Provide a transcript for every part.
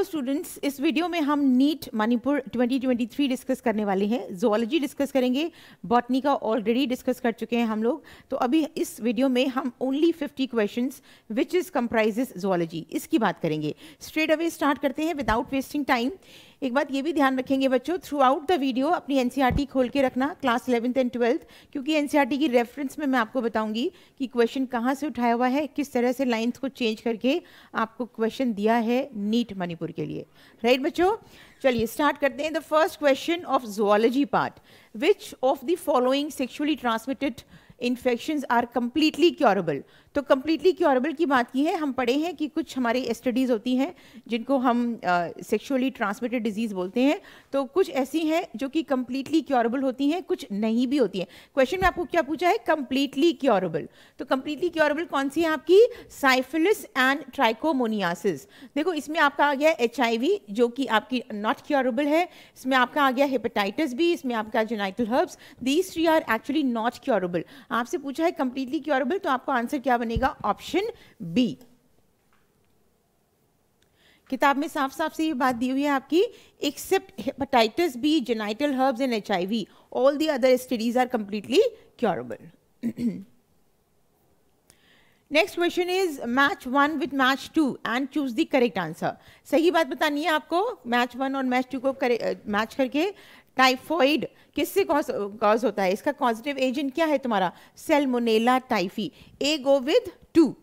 Hello students, इस video में हम नीट मणिपुर 2023 डिस्कस करने वाले हैं। जोलॉजी डिस्कस करेंगे, बॉटनी का ऑलरेडी डिस्कस कर चुके हैं हम लोग। तो अभी इस वीडियो में हम only 50 questions which is comprises zoology, इसकी बात करेंगे। स्ट्रेट अवे स्टार्ट करते हैं विदाउट वेस्टिंग टाइम। एक बात ये भी ध्यान रखेंगे बच्चों, थ्रू आउट द वीडियो अपनी एनसीईआरटी खोल के रखना, क्लास 11th एंड 12th, क्योंकि एनसीईआरटी की रेफरेंस में मैं आपको बताऊंगी कि क्वेश्चन कहाँ से उठाया हुआ है, किस तरह से लाइंस को चेंज करके आपको क्वेश्चन दिया है नीट मणिपुर के लिए। राइट बच्चों, चलिए स्टार्ट करते हैं। The first question of zoology part, which of the following sexually transmitted infections are completely curable. तो कंप्लीटली क्योरेबल की बात की है, हम पढ़े हैं कि कुछ हमारी स्टडीज़ होती हैं जिनको हम सेक्सुअली ट्रांसमिटेड डिजीज़ बोलते हैं। तो कुछ ऐसी हैं जो कि कंप्लीटली क्योरेबल होती हैं, कुछ नहीं भी होती हैं। क्वेश्चन में आपको क्या पूछा है? Completely curable. तो कंप्लीटली क्योरेबल कौन सी है आपकी? Syphilis and trichomoniasis. देखो इसमें आपका आ गया HIV जो कि आपकी नॉट क्योरेबल है, इसमें आपका आ गया हेपेटाइटिस बी, इसमें आपका genital herpes, these three are actually not curable. आपसे पूछा है कंप्लीटली क्योरेबल, तो आपका आंसर क्या बनेगा? Option B. किताब में साफ साफ से ये बात दी हुई है आपकी, except hepatitis B, genital herpes and HIV, all the other STDs are completely curable. Next question is match 1 with match 2 and choose the correct answer. सही बात बतानी है आपको, मैच 1 और मैच 2 को मैच करके। टाइफॉइड किससे कॉज होता है? इसका कॉजेटिव एजेंट क्या है तुम्हारा? Salmonella typhi. A go with 2,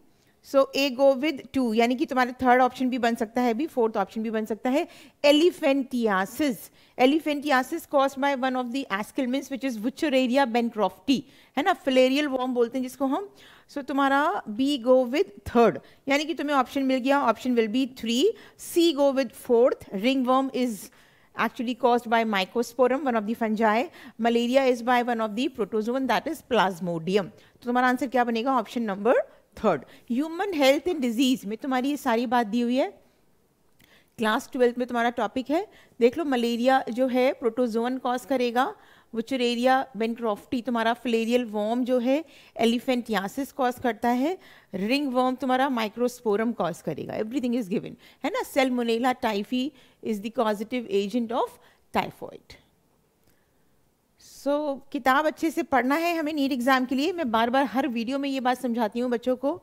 so A go with 2, यानी कि तुम्हारा थर्ड ऑप्शन भी बन सकता है, भी फोर्थ ऑप्शन भी बन सकता है। Elephantiasis, elephantiasis caused by one of the aschelminthes which is Wuchereria bancrofti, है ना, फिलेरियल वॉर्म बोलते हैं जिसको हम। सो तुम्हारा बी गो विद थर्ड, यानी कि तुम्हें ऑप्शन मिल गया, option will be 3। C go with fourth, ringworm is actually caused by mycosporum, one of the fungi. Malaria is by one of the protozoan, that is plasmodium. तो तुम्हारा answer क्या बनेगा? Option number third. Human health and disease में तुम्हारी ये सारी बात दी हुई है, क्लास 12th में तुम्हारा टॉपिक है। देख लो, मलेरिया जो है प्रोटोजोन कॉज करेगा, वुचरेरिया बेनक्रॉफ्टी तुम्हारा फिलेरियल वॉर्म जो है एलिफेंटियासिस कॉज करता है, रिंग वर्म तुम्हारा माइक्रोस्पोरम कॉज करेगा। एवरीथिंग इज गिवन, है ना। Salmonella typhi is the causative agent of typhoid. So किताब अच्छे से पढ़ना है हमें नीट एग्जाम के लिए। मैं बार बार हर वीडियो में ये बात समझाती हूँ बच्चों को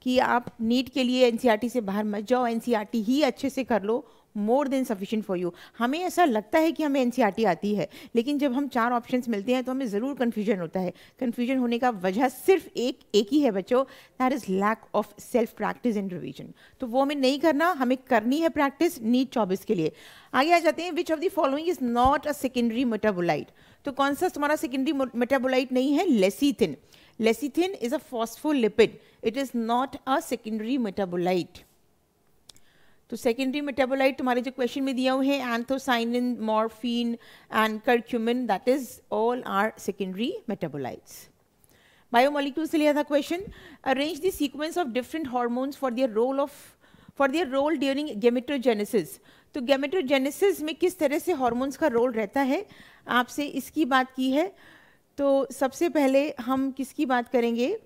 कि आप नीट के लिए एनसीईआरटी से बाहर मत जाओ, एनसीईआरटी ही अच्छे से कर लो, more than sufficient for you. हमें ऐसा लगता है कि हमें एनसीईआरटी आती है, लेकिन जब हम 4 ऑप्शंस मिलते हैं तो हमें ज़रूर कन्फ्यूजन होता है। कन्फ्यूजन होने का वजह सिर्फ एक ही है बच्चों, that is lack of self practice and revision. तो वो हमें नहीं करना, हमें करनी है प्रैक्टिस नीट 24 के लिए। आगे आ जाते हैं, which of the following is not a secondary metabolite. तो कौन सा तुम्हारा सेकेंडरी मेटाबोलाइट नहीं है? Lecithin. Lecithin is a phospholipid, it is not a secondary metabolite. तो सेकेंडरी मेटाबोलाइट तुम्हारे जो क्वेश्चन में दिया हुए हैं, anthocyanin, morphine and curcumin, that is all are secondary metabolites. Biomolecule से लिया था क्वेश्चन, arrange the sequence of different hormones for their role during gametogenesis. तो गैमेटोजेनेसिस में किस तरह से हार्मोन्स का रोल रहता है, आपसे इसकी बात की है। तो सबसे पहले हम किसकी बात करेंगे?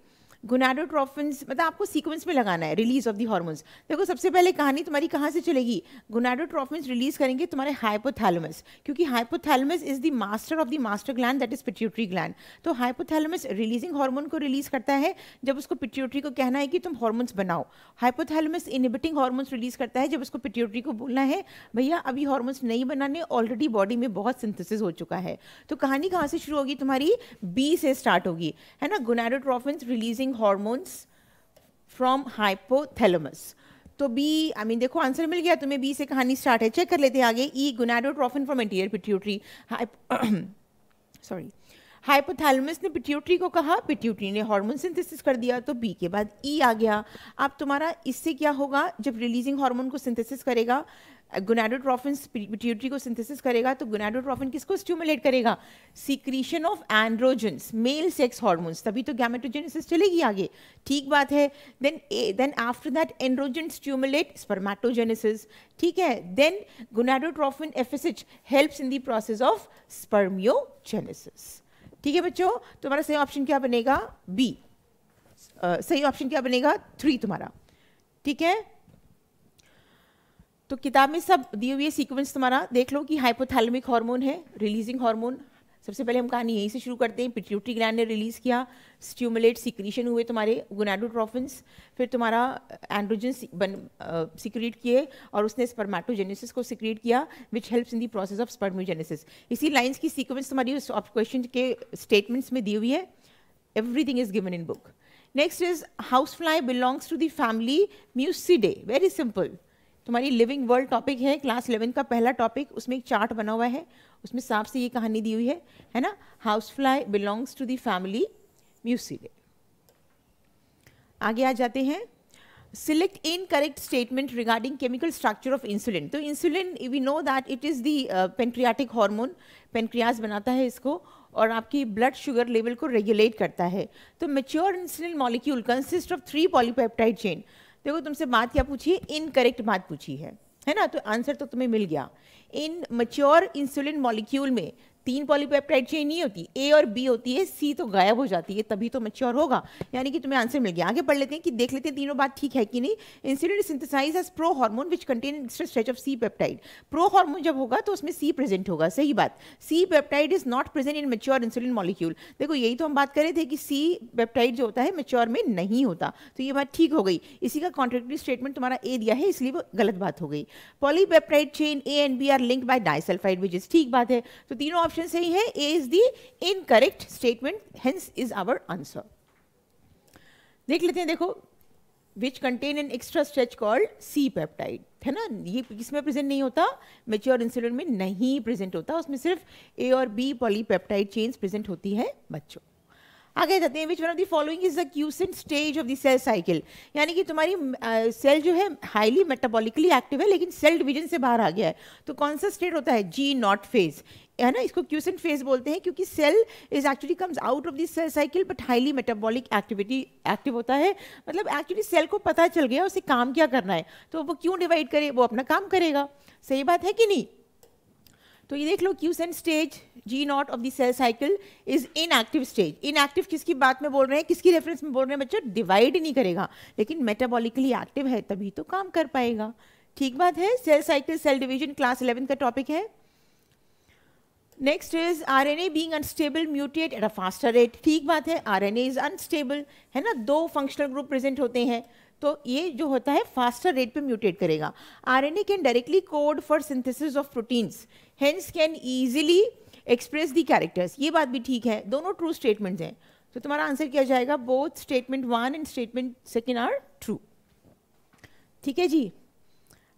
गोनाडोट्रोफिन्स, मतलब आपको सीक्वेंस में लगाना है रिलीज ऑफ द हार्मोन्स। देखो सबसे पहले कहानी तुम्हारी कहाँ से चलेगी? गोनाडोट्रोफिन्स रिलीज करेंगे तुम्हारे हाइपोथैलेमस, क्योंकि hypothalamus is the master of the master gland, that is pituitary gland. तो हाइपोथैलेमस रिलीजिंग हार्मोन को रिलीज करता है जब उसको पिट्यूटरी को कहना है कि तुम हार्मोन्स बनाओ। हाइपोथैलेमस इनहिबिटिंग हार्मोन्स रिलीज करता है जब उसको पिट्यूटरी को बोलना है भैया अभी हार्मोन्स नहीं बनाने, ऑलरेडी बॉडी में बहुत सिंथेसिस हो चुका है। तो कहानी कहाँ से शुरू होगी? तुम्हारी बी से स्टार्ट होगी, है ना। Gonadotrophins releasing hormones from hypothalamus. तो बी, आई मीन देखो आंसर मिल गया तुम्हें, बी से कहानी स्टार्ट है। चेक कर लेते हैं आगे। E, gonadotrophin from anterior pituitary, sorry, hypothalamus ने पिट्यूटरी को कहा, पिट्यूटरी ने हार्मोन सिंथेसिस कर दिया, तो बी के बाद ई आ गया। अब तुम्हारा इससे क्या होगा? जब रिलीजिंग हार्मोन को सिंथेसिस करेगा, गोनाडोट्रोफिन पिट्यूटरी को सिंथेसिस करेगा, तो गोनाडोट्रोफिन किसको स्टिमुलेट करेगा? Secretion of androgens, male sex hormones, तभी तो गैमेटोजेनेसिस चलेगी आगे। ठीक बात है। Then after that androgen stimulate spermatogenesis, ठीक है। Then gonadotrophin FSH helps in the process of spermiogenesis. ठीक है बच्चों, तुम्हारा सही ऑप्शन क्या बनेगा? बी। सही ऑप्शन क्या बनेगा? 3 तुम्हारा, ठीक है। तो किताब में सब दिए हुए सीक्वेंस तुम्हारा देख लो कि हाइपोथैलेमिक हार्मोन है, रिलीजिंग हार्मोन। सबसे पहले हम कहानी यहीं से शुरू करते हैं। पिट्यूटरी ग्लैंड ने रिलीज किया, स्टिमुलेट सिक्रीशन हुए तुम्हारे गोनाडोट्रोफिन्स, फिर तुम्हारा एंड्रोजन सिक्रीट किए और उसने स्पर्मेटोजेनेसिस को सिक्रीट किया, which helps in the process of spermiogenesis. इसी लाइंस की सीक्वेंस तुम्हारी उस क्वेश्चन के स्टेटमेंट्स में दी हुई है। Everything is given in book. Next is house fly belongs to the family Muscidae. Very simple, तुम्हारी लिविंग वर्ल्ड टॉपिक है, क्लास 11 का पहला टॉपिक। उसमें एक चार्ट बना हुआ है, उसमें साफ से ये कहानी दी हुई है ना। House fly belongs to the family Muscidae. आगे आ जाते हैं। Select incorrect statement regarding chemical structure of insulin. तो insulin we know that it is the pancreatic hormone, pancreas बनाता है इसको और आपकी ब्लड शुगर लेवल को रेगुलेट करता है। तो mature insulin molecule consist of 3 polypeptide chain. देखो तुमसे बात क्या पूछी है, इनकरेक्ट बात पूछी है ना, तो आंसर तो तुम्हें मिल गया। इन मैच्योर इंसुलिन मॉलिक्यूल में 3 पॉलीपेप्टाइड चेन नहीं होती, ए और बी होती है, सी तो गायब हो जाती है, तभी तो मैच्योर होगा। यानी कि तुम्हें आंसर मिल गया। आगे पढ़ लेते हैं कि देख लेते हैं तीनों बात ठीक है कि नहीं। Insulin is synthesized as pro hormone which contain extra stretch of C peptide. Pro hormone जब होगा तो उसमें सी प्रेजेंट होगा, सही बात। C peptide is not present in mature insulin molecule. देखो यही तो हम बात कर रहे थे कि सी पेप्टाइड जो होता है मैच्योर में नहीं होता, तो ये बात ठीक हो गई। इसी का कॉन्ट्रडिक्टरी स्टेटमेंट तुम्हारा ए दिया है, इसलिए वो गलत बात हो गई। Polypeptide chain A and B are linked by disulphide which is ठीक बात है। तो तीनों ऑप्शन सही है। ए is the incorrect statement, hence is our answer. देख लेते हैं, देखो which contain an extra stretch called C peptide, है ना। ये किसमें प्रेजेंट नहीं होता, मैच्योर इंसुलिन में नहीं प्रेजेंट होता, उसमें सिर्फ ए और बी पॉलीपेप्टाइड चेन्स प्रेजेंट होती है बच्चों। आगे जाते हैं। Which one of the following is the quiescent stage of the cell cycle. यानी कि तुम्हारी सेल जो है हाईली मेटाबॉलिकली एक्टिव है लेकिन सेल डिवीजन से बाहर आ गया है, तो कौन सा स्टेट होता है, जी नॉट फेज, है ना। इसको क्यूसेंट फेज बोलते हैं क्योंकि cell is actually comes out of the cell cycle but highly metabolic active होता है। मतलब एक्चुअली सेल को पता चल गया उसे काम क्या करना है, तो वो क्यों डिवाइड करे, वो अपना काम करेगा। सही बात है कि नहीं। तो ये देख लो, quiescent stage G nought of the cell cycle is inactive stage. Inactive किसकी बात में बोल रहे हैं, किसकी रेफरेंस में बोल रहे हैं बच्चों, डिवाइड नहीं करेगा लेकिन मेटाबॉलिकली एक्टिव है तभी तो काम कर पाएगा। ठीक बात है। Cell cycle cell division class 11 का टॉपिक है। Next is RNA being unstable mutate at a faster rate. ठीक बात है, आरएनए इज अनस्टेबल, है ना। 2 फंक्शनल ग्रुप प्रेजेंट होते हैं तो ये जो होता है फास्टर रेट पे म्यूटेट करेगा। RNA can directly code for synthesis of proteins, hence can easily express the characters. ये बात भी ठीक है, दोनों ट्रू स्टेटमेंट्स हैं। तो तुम्हारा आंसर क्या जाएगा, both statement 1 and statement 2 are true. ठीक है जी।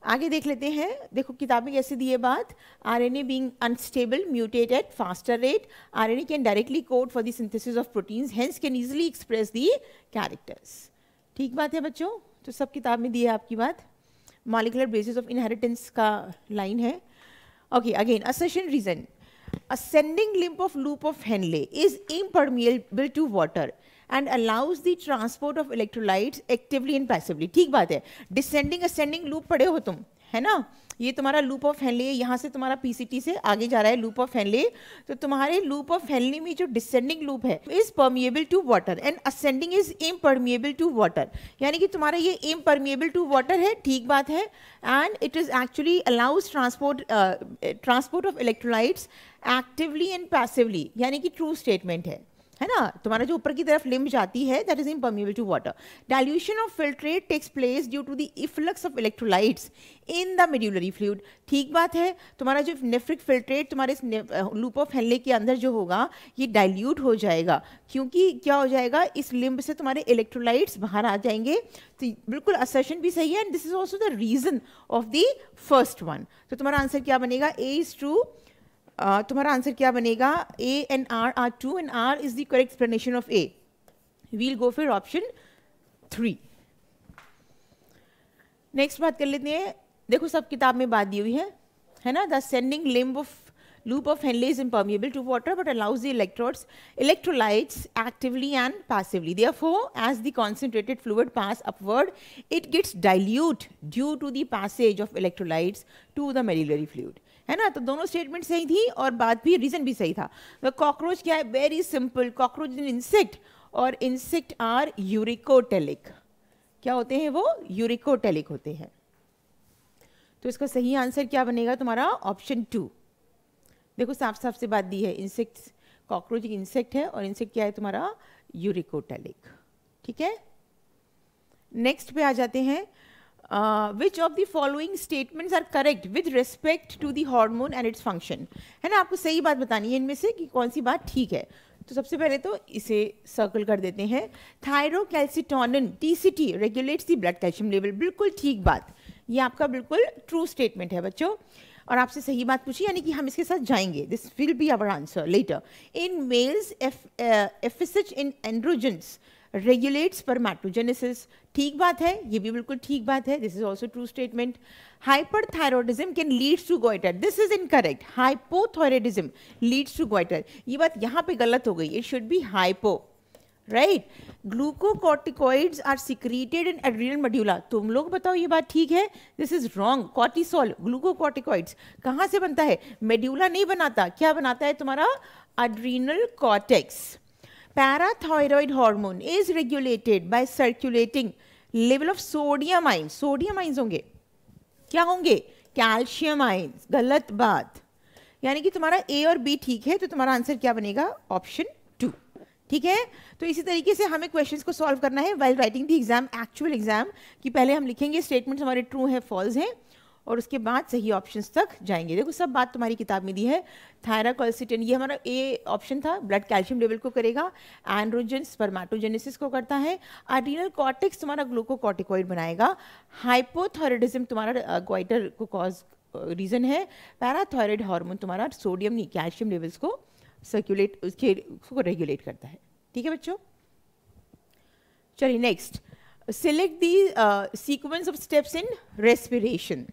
आगे देख लेते हैं। देखो किताब में कैसे दी है बात, RNA being unstable mutate eight faster rate, RNA can directly code for the synthesis of proteins, hence can easily express the characters. ठीक बात है बच्चों, तो सब किताब में दी है आपकी बात। मॉलिक्यूलर बेसिस ऑफ इनहेरिटेंस का लाइन है। Okay, again assertion reason. Ascending limb of loop of Henle is impermeable to water and allows the transport of electrolytes actively and passively. ठीक बात है। Descending ascending loop पढ़े हो तुम, है ना। ये तुम्हारा लूप ऑफ हेनले, यहाँ से तुम्हारा पीसीटी से आगे जा रहा है लूप ऑफ हेनले। तो तुम्हारे लूप ऑफ हेनले में जो डिसेंडिंग लूप है is permeable to water and ascending is impermeable to water. यानी कि तुम्हारा ये इम्परमिएबल टू वाटर है, ठीक बात है। And it is actually allows transport of electrolytes actively and passively, यानी कि ट्रू स्टेटमेंट है ना। तुम्हारा जो ऊपर की तरफ लिम्ब जाती है that is impermeable to water. Dilution of filtrate takes place due to the efflux of electrolytes in the medullary fluid. ठीक बात है। तुम्हारा जो नेफ्रिक फिल्ट्रेट तुम्हारे लूप ऑफ हेनले के अंदर जो होगा ये डाइल्यूट हो जाएगा, क्योंकि क्या हो जाएगा, इस लिम्ब से तुम्हारे इलेक्ट्रोलाइट्स बाहर आ जाएंगे। तो बिल्कुल असर्शन भी सही है and this is also the reason of the first one. तो तुम्हारा आंसर क्या बनेगा, ए इज ट्रू। तुम्हारा आंसर क्या बनेगा, A and R R true and R is the correct explanation of A. We'll go for option 3। Next बात कर लेते हैं। देखो सब किताब में बात दी हुई है ना। The ascending limb of loop of Henle is impermeable to water but allows the electrolytes actively and passively. Therefore, as the concentrated fluid pass upward, it gets dilute due to the passage of electrolytes to the medullary fluid. है ना। तो दोनों statement सही थी और बात भी, reason भी सही था। तो कॉकरोच क्या है, very simple, cockroach is an insect और इंसेक्ट आर यूरिकोटेलिक। क्या होते हैं वो, यूरिकोटेलिक होते हैं। तो इसका सही आंसर क्या बनेगा तुम्हारा? ऑप्शन 2। देखो साफ साफ से बात दी है, इंसेक्ट्स, कॉकरोच एक इंसेक्ट है और इंसेक्ट क्या है तुम्हारा? यूरिकोटेलिक। ठीक है, नेक्स्ट पे आ जाते हैं। Which of the following statements are correct with respect to the hormone and its function? है ना, आपको सही बात बतानी है इनमें से कि कौन सी बात ठीक है। तो सबसे पहले तो इसे सर्कल कर देते हैं। Thyrocalcitonin TCT regulates the blood calcium level, बिल्कुल ठीक बात, ये आपका बिल्कुल ट्रू स्टेटमेंट है बच्चों। और आपसे सही बात पूछी, यानी कि हम इसके साथ जाएंगे, this will be our answer later. In males FSH in androgens regulate spermatogenesis, ठीक बात है, ये भी बिल्कुल ठीक बात है, this is also true statement. Hyperthyroidism can leads to goitre, this is incorrect, hypothyroidism leads to goitre, ये बात यहाँ पे गलत हो गई, it should be hypo, right. Glucocorticoids are secreted in adrenal medulla, तुम लोग बताओ ये बात ठीक है? This is wrong. Cortisol, glucocorticoids कहाँ से बनता है? मेडुला नहीं बनाता, क्या बनाता है तुम्हारा? Adrenal cortex. Parathyroid hormone is regulated by circulating level of sodium ions. Sodium ions होंगे, क्या होंगे? कैल्शियम आयंस, गलत बात। यानी कि तुम्हारा A और B ठीक है, तो तुम्हारा आंसर क्या बनेगा? ऑप्शन 2। ठीक है, तो इसी तरीके से हमें क्वेश्चंस को सॉल्व करना है while writing the exam, actual exam, कि पहले हम लिखेंगे स्टेटमेंट्स हमारे ट्रू है फॉल्स हैं और उसके बाद सही ऑप्शंस तक जाएंगे। देखो सब बात तुम्हारी किताब में दी है। थायरोकैल्सिटिन ये हमारा ए ऑप्शन था, ब्लड कैल्शियम लेवल को करेगा। एंड्रोजन स्पर्मेटोजेनेसिस को करता है। एड्रिनल कॉर्टेक्स तुम्हारा ग्लूकोकॉर्टिकॉइड बनाएगा। हाइपोथायरॉयडिज्म तुम्हारा गोइटर को कॉज रीजन है। पैराथायरॉयड हार्मोन तुम्हारा सोडियम नहीं कैल्शियम लेवल्स को सर्कुलेट उसको रेगुलेट करता है। ठीक है बच्चों, चलिए next, select the sequence of steps in respiration।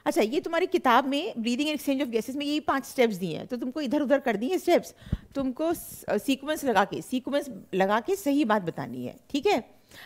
अच्छा, ये तुम्हारी किताब में breathing and exchange of gases में ये 5 स्टेप्स दिए हैं, तो तुमको इधर उधर कर दिए स्टेप्स, तुमको सीक्वेंस लगा के सही बात बतानी है। ठीक है,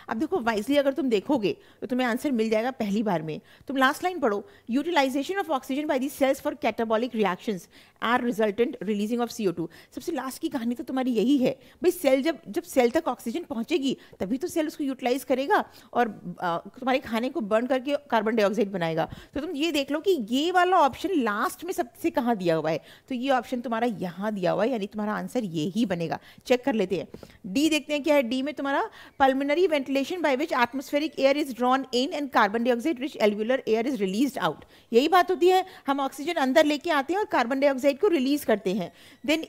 अब देखो वाइजली अगर तुम देखोगे तो तुम्हें आंसर मिल जाएगा पहली बार में। तुम लास्ट लाइन पढ़ो, utilisation of oxygen by the cells for catabolic reactions are resultant releasing of CO2। सबसे लास्ट की कहानी तो तुम्हारी यही है भाई, सेल जब सेल तक ऑक्सीजन पहुंचेगी तभी तो सेल उसको यूटिलाइज करेगा और तुम्हारे खाने को बर्न करके कार्बन डाइऑक्साइड बनाएगा। तो तुम ये देख लो कि ये वाला ऑप्शन लास्ट में सबसे कहाँ दिया हुआ है, तो ये ऑप्शन तुम्हारा यहाँ दिया हुआ है, यानी तुम्हारा आंसर ये ही बनेगा। चेक कर लेते हैं, डी देखते हैं क्या है। डी में तुम्हारा pulmonary ventilation by which atmospheric air is drawn in and carbon dioxide rich alveolar air is released out। यही बात होती है, हम ऑक्सीजन अंदर लेके आते हैं और कार्बन डाइऑक्साइड को रिलीज करते हैं। Then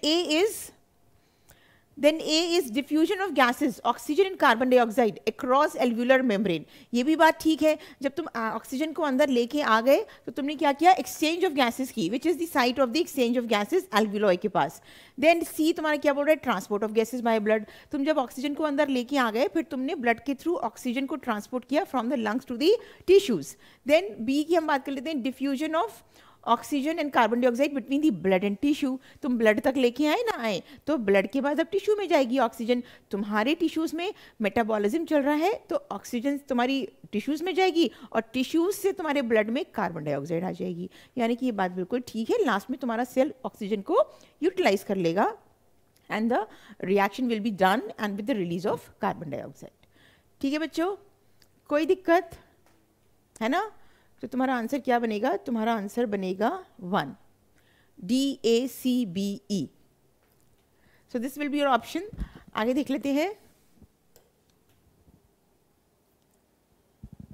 A is diffusion of gases, oxygen and carbon dioxide across alveolar membrane। ये भी बात ठीक है, जब तुम ऑक्सीजन को अंदर लेके आ गए तो तुमने क्या किया? एक्सचेंज ऑफ गैसेस की, which is the site of the exchange of gases alveoli के पास। देन सी तुम्हारा क्या बोल रहा है? Transport of gases by blood. तुम जब ऑक्सीजन को अंदर लेके आ गए फिर तुमने ब्लड के थ्रू ऑक्सीजन को ट्रांसपोर्ट किया from the lungs to the tissues. Then B की हम बात कर लेते हैं, diffusion of oxygen and carbon dioxide between the blood and tissue. तुम ब्लड तक लेके आए ना आए, तो ब्लड के बाद अब टिश्यू में जाएगी ऑक्सीजन। तुम्हारे टिश्यूज में मेटाबॉलिज्म चल रहा है तो ऑक्सीजन तुम्हारी टिश्यूज में जाएगी और टिश्यूज से तुम्हारे ब्लड में कार्बन डाइऑक्साइड आ जाएगी। यानी कि ये बात बिल्कुल ठीक है, लास्ट में तुम्हारा सेल ऑक्सीजन को यूटिलाइज कर लेगा and the reaction will be done and with the release of carbon dioxide. ठीक है बच्चों, कोई दिक्कत है ना? तो तुम्हारा आंसर क्या बनेगा? तुम्हारा आंसर बनेगा 1, DACBE। So this will be your option. आगे देख लेते हैं।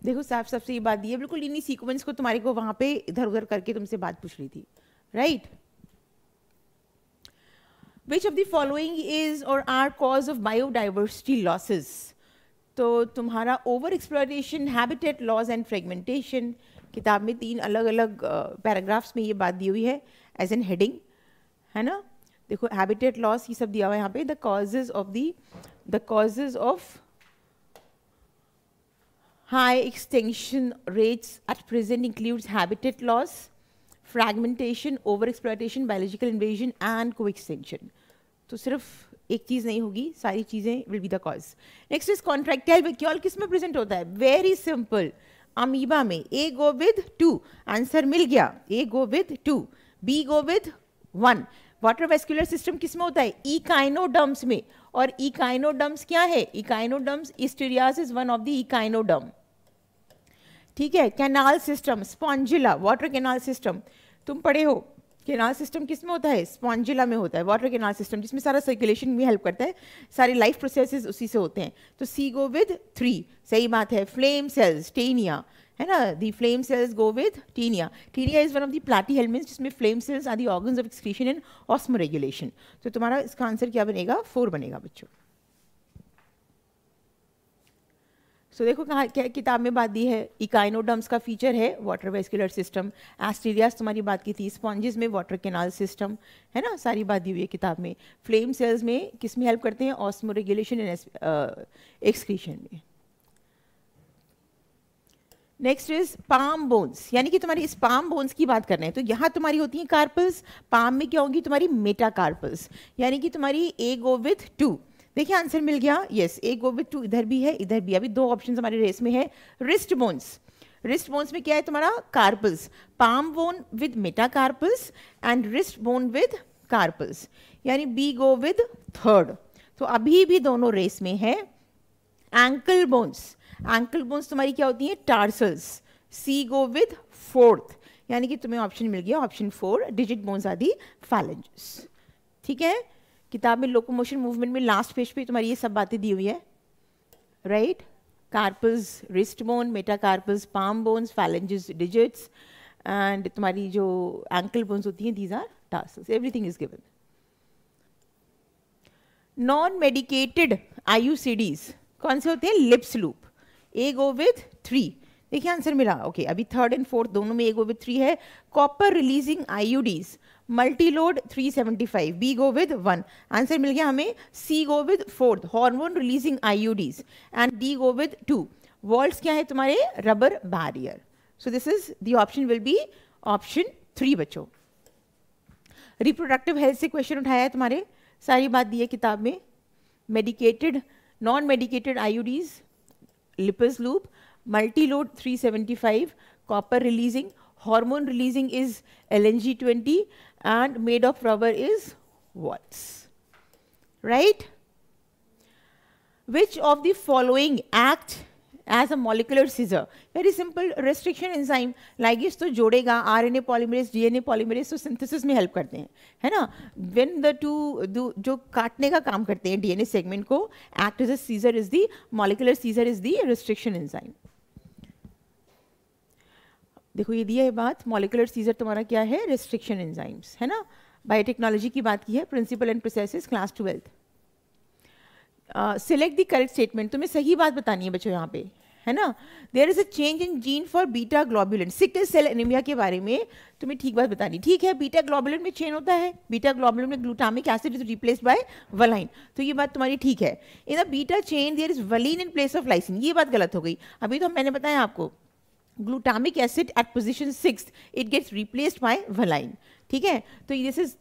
देखो साफ साफ से ये बात दी है, बिल्कुल इन्हीं सीक्वेंस को तुम्हारे को वहां पे इधर उधर करके तुमसे बात पूछ रही थी, right. Which of the following is or are cause of biodiversity losses? तो तुम्हारा over exploration, habitat loss and fragmentation. किताब में 3 अलग अलग पैराग्राफ्स में ये बात दी हुई है एज एन हेडिंग, है ना। देखो हैबिटेट लॉस ये सब दिया हुआ है यहाँ पे। The causes of high extension rates at present includes habitat loss, fragmentation, over exploration, biological invasion and को एक्सटेंशन। तो सिर्फ एक चीज नहीं होगी, सारी चीजें will be the cause. Next is contractile vacuole, किस में प्रेजेंट होता है? वेरी सिंपल, अमीबा में। ए गो विद 2, आंसर मिल गया। A go with 2, B go with 1। Water vascular system किस में होता है? इकाइनोडर्म्स में। और इकाइनोडर्म्स क्या है? Echinoderms, Asterias is one of the echinoderm. ठीक है, canal system, Spongilla, water canal system, तुम पढ़े हो कैनाल सिस्टम किस में होता है, स्पॉन्जिला में होता है वाटर कैनाल सिस्टम, जिसमें सारा सर्कुलेशन में हेल्प करता है, सारे लाइफ प्रोसेसेस उसी से होते हैं। तो सी गो विद 3, सही बात है। फ्लेम सेल्स, टेनिया, है ना, the flame cells go with Taenia. Taenia is one of the platyhelminthes जिसमें flame cells are the organs of excretion and osmoregulation. तो तुम्हारा इसका आंसर क्या बनेगा, 4 बनेगा बच्चों। सो देखो कहाँ क्या किताब में बात दी है, इकाइनोडर्म्स का फीचर है वाटर वेस्कुलर सिस्टम, एस्टीरियास तुम्हारी बात की थी, स्पॉन्जेस में वाटर कैनाल सिस्टम, है ना, सारी बात दी हुई है किताब में। फ्लेम सेल्स में किस में हेल्प करते हैं, ऑस्मोरेगुलेशन एंड एक्सक्रीशन में। नेक्स्ट इज पाम बोन्स, यानी कि तुम्हारी इस पाम बोन्स की बात कर रहे हैं, तो यहाँ तुम्हारी होती है कार्पल्स, पाम में क्या होंगी तुम्हारी मेटाकार्पल्स, यानी कि तुम्हारी ए गो विथ 2। देखिए आंसर मिल गया, यस, ए गो विथ 2, इधर भी है इधर भी। अभी 2 ऑप्शन हमारे रेस में है। रिस्ट बोन्स, रिस्ट बोन्स में क्या है तुम्हारा carpals, palm bone with metacarpals and wrist bone with carpals, यानी बी गो विद 3rd। तो अभी भी दोनों रेस में है। एंकल बोन्स, एंकल बोन्स तुम्हारी क्या होती है, tarsals, C go with 4th, यानी कि तुम्हें ऑप्शन मिल गया ऑप्शन 4, डिजिट बोन्स आदि फैलेंजेस। ठीक है, किताब में लोकोमोशन मूवमेंट में लास्ट पेज पे तुम्हारी ये सब बातें दी हुई है, right. Carpals, wrist bone, metacarpals, palm bones, phalanges, digits, and तुम्हारी जो एंकल बोन्स होती हैं these are tarsals, everything is given. Non medicated IUCDs कौन से होते हैं, Lippes loop, A go with 3। देखिए आंसर मिला, ओके, अभी 3rd एंड 4th दोनों में ए गो विथ 3 है। Copper releasing IUDs, Multiload 375, B go with 1, answer मिल गया हमें। C go with 4th, hormone releasing IUDs, and D go with 2। Vaults क्या है तुम्हारे, rubber barrier. So this is the option will be option 3 बच्चों। Reproductive health से question उठाया है तुम्हारे, सारी बात दी है किताब में। Medicated, non medicated IUDs, Lippes loop, Multiload 375, copper releasing, hormone releasing is LNG20, and made of rubber is what? Right? Which of the following act as a molecular scissor? Very simple, restriction enzyme, ligase तो जोड़ेगा, RNA polymerase, DNA polymerase तो synthesis में help करते हैं, है ना। When the two जो काटने का काम करते हैं DNA segment को, act as a scissor is the molecular scissor is the restriction enzyme। देखो ये दिया है बात, मॉलिकुलर सीजर तुम्हारा क्या है, रेस्ट्रिक्शन एंजाइम्स, है ना। बायोटेक्नोलॉजी की बात की है, principle and processes, class 12th। Select the correct statement, तुम्हें सही बात बतानी है बच्चों यहाँ पे, है ना। There is a change in gene for beta globulin, sickle cell anaemia के बारे में तुम्हें ठीक बात बतानी। ठीक है, बीटा ग्लोबुलिन में चेंज होता है, बीटा ग्लोबुलिन में glutamic acid is replaced by valine, तो ये बात तुम्हारी ठीक है। In the beta chain there is valine in place of lysine, ये बात गलत हो गई। अभी तो मैंने बताया आपको, glutamic acid at position 6 it gets replaced by valine, ठीक है। तो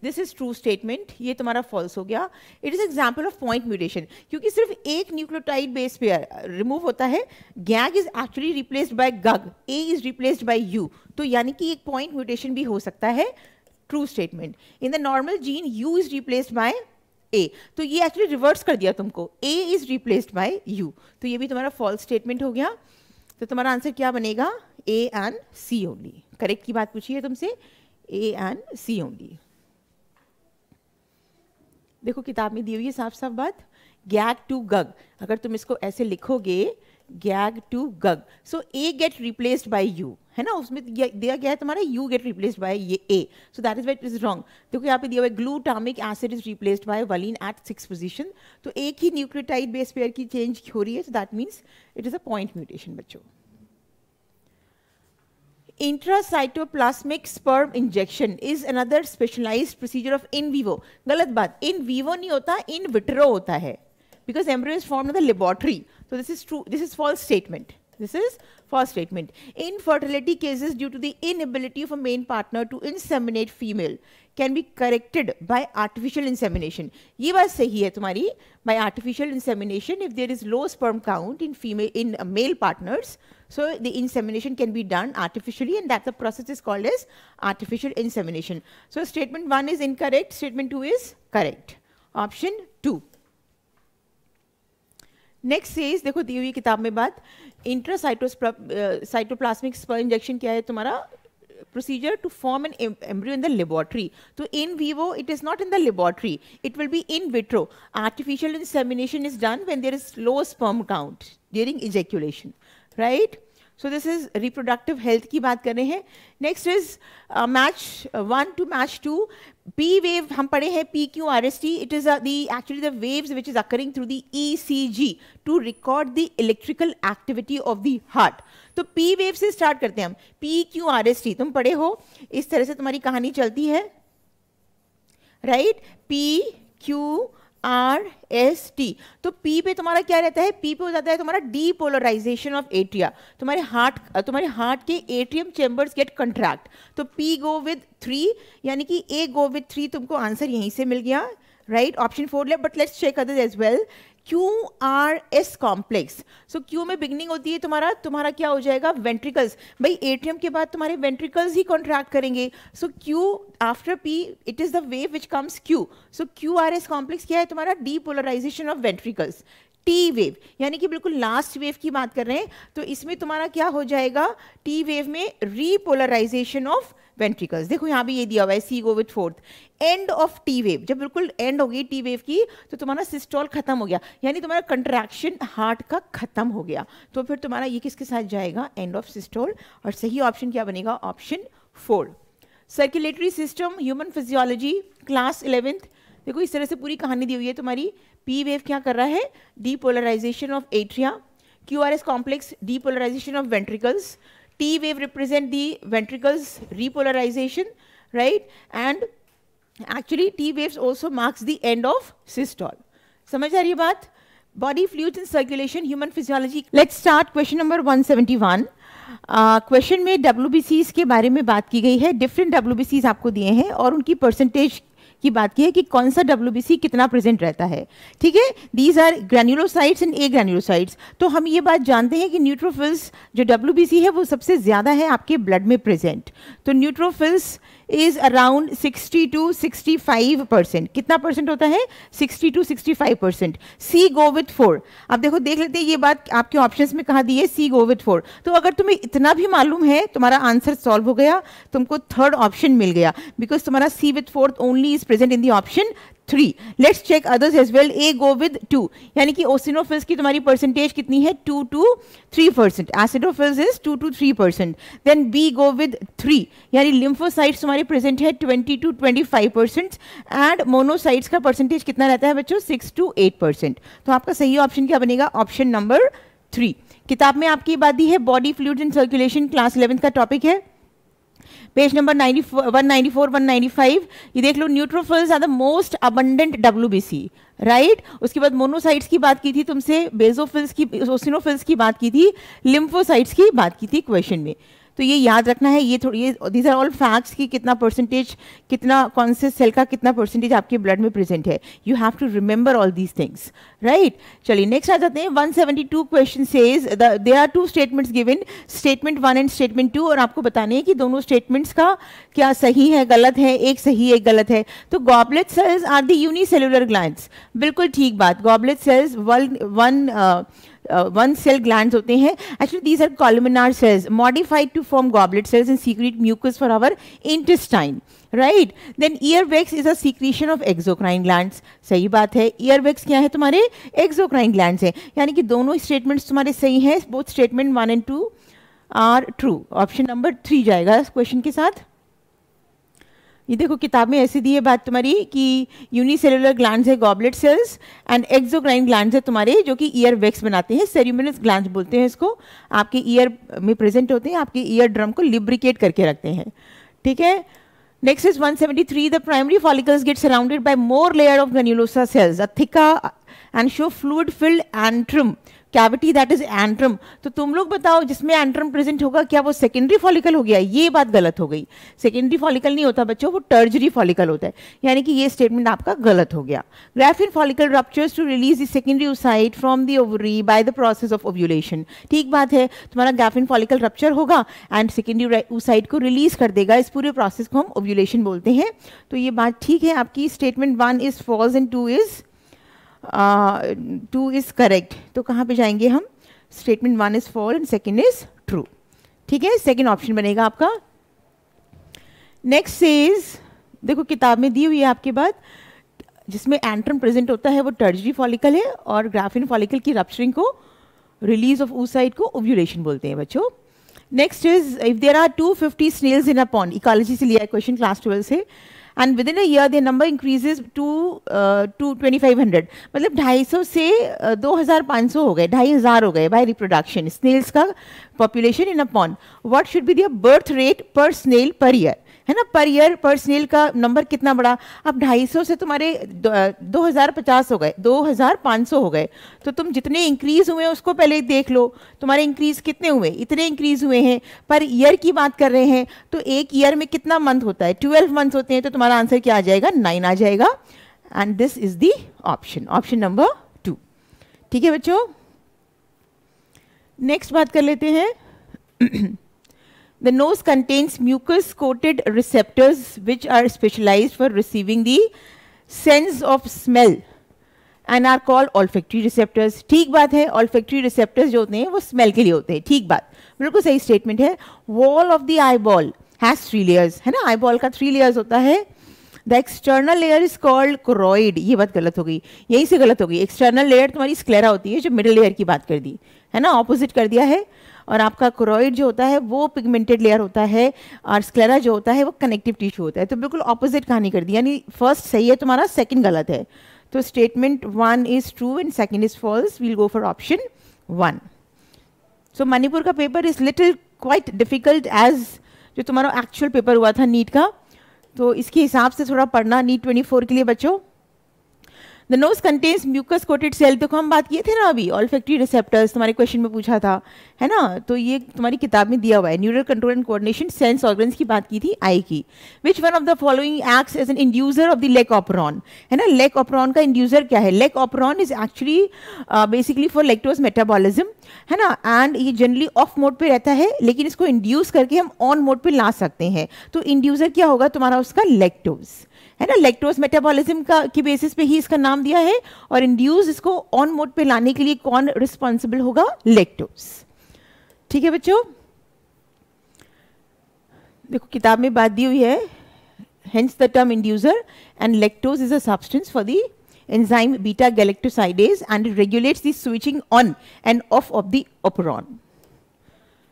this is true statement, ये तुम्हारा false हो गया। It is example of point mutation, क्योंकि सिर्फ एक न्यूक्लियोटाइड बेस पेयर रिमूव होता है, GAG is actually replaced by GUG, A is replaced by U, तो यानी कि एक point mutation भी हो सकता है, true statement। In the normal gene U is replaced by A, तो ये एक्चुअली रिवर्स कर दिया तुमको, A is replaced by U, तो ये भी तुम्हारा false statement हो गया। तो तुम्हारा आंसर क्या बनेगा, A and C only. Correct की बात पूछी है तुमसे, ए एंड सी ओनली। देखो किताब में दी हुई है साफ साफ बात, गैग टू गग, अगर तुम इसको ऐसे लिखोगे GAG to GUG, so A get replaced by U, है ना, उसमें दिया गया है तुम्हारा यू गेट रिप्लेस्ड बाय ये A, so that is what is wrong. देखो यहाँ पे दिया हुआ है glutamic acid is replaced by valine at 6th position, तो एक ही न्यूक्लियोटाइड बेस पेयर की चेंज हो रही है, so that means it is a point mutation बच्चों। Intracytoplasmic sperm injection is another specialised procedure of in vivo, गलत बात, इन वीवो नहीं होता, इन विट्रो होता है, because embryo is formed in the laboratory, so this is true, this is false statement, this is false statement। Infertility cases due to the inability of a main partner to inseminate female can be corrected by artificial insemination, ये बात सही है तुम्हारी, by artificial insemination if there is low sperm count in male partners, so the insemination can be done artificially, and that the process is called as artificial insemination। So statement 1 is incorrect, statement 2 is correct, option 2। Next says, देखो दी हुई किताब में बात, cytoplasmic sperm injection क्या है तुम्हारा procedure to form an embryo in the laboratory. So in vivo, it is not in the laboratory. It will be in vitro. Artificial insemination is done when there is low sperm count during ejaculation, right? So this is reproductive health की बात कर रहे हैं. Next is match 1 to match 2. P wave हम पढ़े हैं PQRST. It is actually the waves which is occurring through the ECG to record the electrical activity of the heart. तो P wave से स्टार्ट करते हैं हम. PQRST तुम पढ़े हो, इस तरह से तुम्हारी कहानी चलती है, राइट? PQRST. तो P पे तुम्हारा क्या रहता है? P पे हो जाता है तुम्हारा डीपोलराइजेशन ऑफ एट्रिया. तुम्हारे हार्ट के एट्रियम चेम्बर्स गेट कंट्रैक्ट. तो P गो विद 3, यानी कि A गो विद 3. तुमको आंसर यहीं से मिल गया, राइट? ऑप्शन 4 ले, but let's check others as well. QRS complex. So Q में बिगनिंग होती है तुम्हारा क्या हो जाएगा? वेंट्रिकल्स. भाई एट्रियम के बाद तुम्हारे वेंट्रिकल्स ही कॉन्ट्रैक्ट करेंगे. So Q after P it is the wave which comes Q. So QRS complex क्या है तुम्हारा? Depolarisation of ventricles. T wave यानी कि बिल्कुल लास्ट वेव की बात कर रहे हैं, तो इसमें तुम्हारा क्या हो जाएगा? टी वेव में रीपोलराइजेशन ऑफ वेंट्रिकल्स. देखो यहाँ भी ये दिया हुआ है, C go with 4th. End of T wave, जब बिल्कुल एंड हो गई टी वेव की, तो तुम्हारा सिस्टोल खत्म हो गया, यानी तुम्हारा कंट्रैक्शन हार्ट का खत्म हो गया. तो फिर तुम्हारा ये किसके साथ जाएगा? End of systole. और सही ऑप्शन क्या बनेगा? Option 4. Circulatory system, human physiology, class 11th. देखो इस तरह से पूरी कहानी दी हुई है तुम्हारी. पी वेव क्या कर रहा है? Depolarisation of atria. QRS complex, depolarisation of ventricles. T wave represent the ventricles repolarization, right? And actually T waves also marks the end of systole. समझ आ रही है बात? Body fluids in circulation, human physiology. Let's start question number 171. Question में WBCs के बारे में बात की गई है. डिफरेंट WBCs आपको दिए हैं और उनकी परसेंटेज की बात की है कि कौन सा WBC कितना प्रेजेंट रहता है. ठीक है, these are granulocytes and agranulocytes. तो हम ये बात जानते हैं कि न्यूट्रोफिल्स जो WBC है वो सबसे ज्यादा है आपके ब्लड में प्रेजेंट. तो न्यूट्रोफिल्स इज अराउंड 60 to 65%. कितना परसेंट होता है? 60 to 65%. C go with 4. अब देखो देख लेते हैं ये बात आपके ऑप्शंस में कहाँ दी है. C go with 4. तो अगर तुम्हें इतना भी मालूम है तुम्हारा आंसर सॉल्व हो गया, तुमको थर्ड ऑप्शन मिल गया, बिकॉज तुम्हारा C with 4th only is present in the option 3. Let's check others as well. A go with 2, यानी कि ओसिनोफिल्स की तुम्हारी परसेंटेज कितनी है? 2 to 3%. Acidophils is 2 to 3%. Then we go with 3, यानी लिम्फोसाइट्स तुम्हारे प्रेजेंट है 20 to 25%. एंड मोनोसाइट्स का परसेंटेज कितना रहता है बच्चों? 6 to 8%. तो आपका सही ऑप्शन क्या बनेगा? Option number 3. किताब में आपकी बात दी है body fluids in circulation, class 11th का टॉपिक है. Page number 194, 195. ये देख लो, neutrophils are the most abundant WBC, right? उसके बाद मोनोसाइट्स की बात की थी तुमसे, बेजोफिल्स की, ओसिनोफिल्स की बात की थी, लिम्फोसाइट्स की बात की थी क्वेश्चन में. तो ये याद रखना है. ये थोड़ी, दीज आर ऑल फैक्ट्स कि कितना परसेंटेज, कितना कौन से सेल का कितना परसेंटेज आपके ब्लड में प्रेजेंट है. You have to remember all these things, right? चलिए नेक्स्ट आ जाते हैं. 172 question says there are 2 statements given, statement 1 and statement 2, और आपको बताने हैं कि दोनों स्टेटमेंट्स का क्या सही है, गलत है. एक सही एक गलत है. तो goblet cells are the unicellular glands. बिल्कुल ठीक बात. Goblet cells one cell glands होते हैं. Actually these are columnar cells modified to form goblet cells and secrete mucus for our intestine, right? Then earwax is a secretion of exocrine glands. सही बात है. earwax क्या है तुम्हारे? exocrine glands है. यानी कि दोनों स्टेटमेंट्स तुम्हारे सही हैं. both statement 1 and 2 are true. Option number 3 जाएगा इस क्वेश्चन के साथ. ये देखो किताब में ऐसी दी है बात तुम्हारी कि यूनिसेलुलर ग्लैंड्स है goblet cells, and exocrine glands है तुम्हारे जो कि ईयर वैक्स बनाते हैं. सेरिमिनस ग्लैंड्स बोलते हैं इसको. आपके ईयर में प्रेजेंट होते हैं, आपके ईयर ड्रम को लिब्रिकेट करके रखते हैं. ठीक है. Next is 173. The primary follicles get surrounded by more layer of granulosa cells, a theca and show fluid filled antrum cavity that is antrum. तो तुम लोग बताओ जिसमें एंट्रम प्रेजेंट होगा क्या वो सेकेंडरी फॉलिकल हो गया? ये बात गलत हो गई. सेकेंडरी फॉलिकल नहीं होता बच्चों, वो टर्जरी फॉलिकल होता है. यानी कि ये स्टेटमेंट आपका गलत हो गया. Graafian follicle ruptures to release the secondary oocyte from the ovary by the process of ovulation. ठीक बात है. तुम्हारा ग्राफिन फॉलिकल रप्चर होगा एंड सेकेंडरी oocyte को रिलीज कर देगा. इस पूरे प्रोसेस को हम ओव्यूलेशन बोलते हैं. तो ये बात ठीक है आपकी. Statement 1 is false and 2 is 2 is correct, तो कहाँ पे जाएंगे हम? Statement 1 is false and second is true. ठीक है, सेकेंड ऑप्शन बनेगा आपका। नेक्स्ट इज, देखो किताब में दी हुई है आपके बाद, जिसमें एंट्रम प्रेजेंट होता है वो टर्जरी फॉलिकल है, और ग्राफिन फॉलिकल की रप्चरिंग को, रिलीज ऑफ oocyte को ओव्यूलेशन बोलते हैं बच्चों। Next is, if there are 250 snails in a pond, ecology से लिया है क्वेश्चन क्लास 12 से, and within a year their number increases to 2500, मतलब 250 से 2500 हो गए, 2500 हो गए बाय रिप्रोडक्शन स्नेल्स का population in a pond. What should be the birth rate पर स्नेल पर ईयर, है ना? पर ईयर पर स्नेल का नंबर कितना बड़ा? अब 250 से तुम्हारे 2050 हो गए, 2500 हो गए, तो तुम जितने इंक्रीज हुए उसको पहले देख लो, तुम्हारे इंक्रीज कितने हुए? इतने इंक्रीज हुए हैं। पर ईयर की बात कर रहे हैं, तो एक ईयर में कितना मंथ होता है? 12 मंथ होते हैं, तो तुम्हारा आंसर क्या आ जाएगा? 9 आ जाएगा। And this is the option, option number 2। ठीक है बच्चों, नेक्स्ट बात कर लेते हैं। The nose contains mucus-coated receptors which are specialized for receiving the sense of smell and are called olfactory receptors। ठीक बात है, olfactory receptors जो होते हैं वो स्मेल के लिए होते हैं। ठीक बात, बिल्कुल सही स्टेटमेंट है। Wall of the eyeball has 3 layers, है ना? eyeball का 3 layers होता है। The external layer is called choroid, ये बात गलत हो गई, यहीं से गलत हो गई। एक्सटर्नल लेयर तुम्हारी स्क्लेरा होती है, जो मिडिल लेयर की बात कर दी है ना, ऑपोजिट कर दिया है। और आपका कोरोइड जो होता है वो पिगमेंटेड लेयर होता है, और स्क्लेरा जो होता है वो कनेक्टिव टिश्यू होता है। तो बिल्कुल ऑपोजिट कहानी कर दी, यानी फर्स्ट सही है तुम्हारा, सेकंड गलत है। तो statement 1 is true and second is false. We'll go for option 1। So Manipur का paper is little quite difficult as जो तुम्हारा एक्चुअल पेपर हुआ था नीट का, तो इसके हिसाब से थोड़ा पढ़ना नीट 24 के लिए बच्चों। The nose contains mucus coated cell, तो हम बात किए थे ना अभी, ऑल्फैक्टरी रिसेप्टर्स तुम्हारे क्वेश्चन में पूछा था, है ना? तो ये तुम्हारी किताब में दिया हुआ है। Neural control and coordination sense organs की बात की थी, आई की। Which one of the following acts as an inducer of the lac operon, है ना? लेक ऑपरॉन का इंड्यूसर क्या है? Lac operon is actually basically for lactose metabolism, है ना? एंड ये जनरली ऑफ मोड पे रहता है, लेकिन इसको इंड्यूस करके हम ऑन मोड पे ला सकते हैं। तो इंड्यूसर क्या होगा तुम्हारा? उसका लैक्टोज, है ना? लैक्टोज मेटाबॉलिज्म का की बेसिस पे ही इसका नाम दिया है, और इंड्यूस इसको ऑन मोड पे लाने के लिए कौन रिस्पॉन्सिबल होगा? लैक्टोज। ठीक है बच्चों, देखो किताब में बात दी हुई है, hence the term inducer, and lactose is a substance for the enzyme beta galactosidase and it regulates the switching on end of the operon.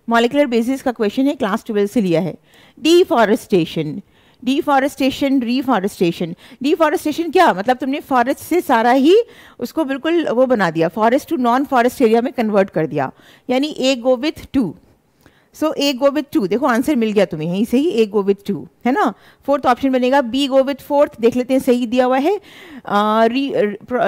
Molecular basis का क्वेश्चन है, क्लास 12 से लिया है। Deforestation, deforestation, reforestation. डिफॉरेस्टेशन क्या मतलब? तुमने forest से सारा ही उसको बिल्कुल वो बना दिया, forest to non forest area में कन्वर्ट कर दिया, यानी ए go with 2। So A go with 2, देखो आंसर मिल गया तुम्हें यहीं से ही, ए गो विथ 2, है ना? फोर्थ ऑप्शन बनेगा बी गो विथ 4th, देख लेते हैं सही दिया हुआ है।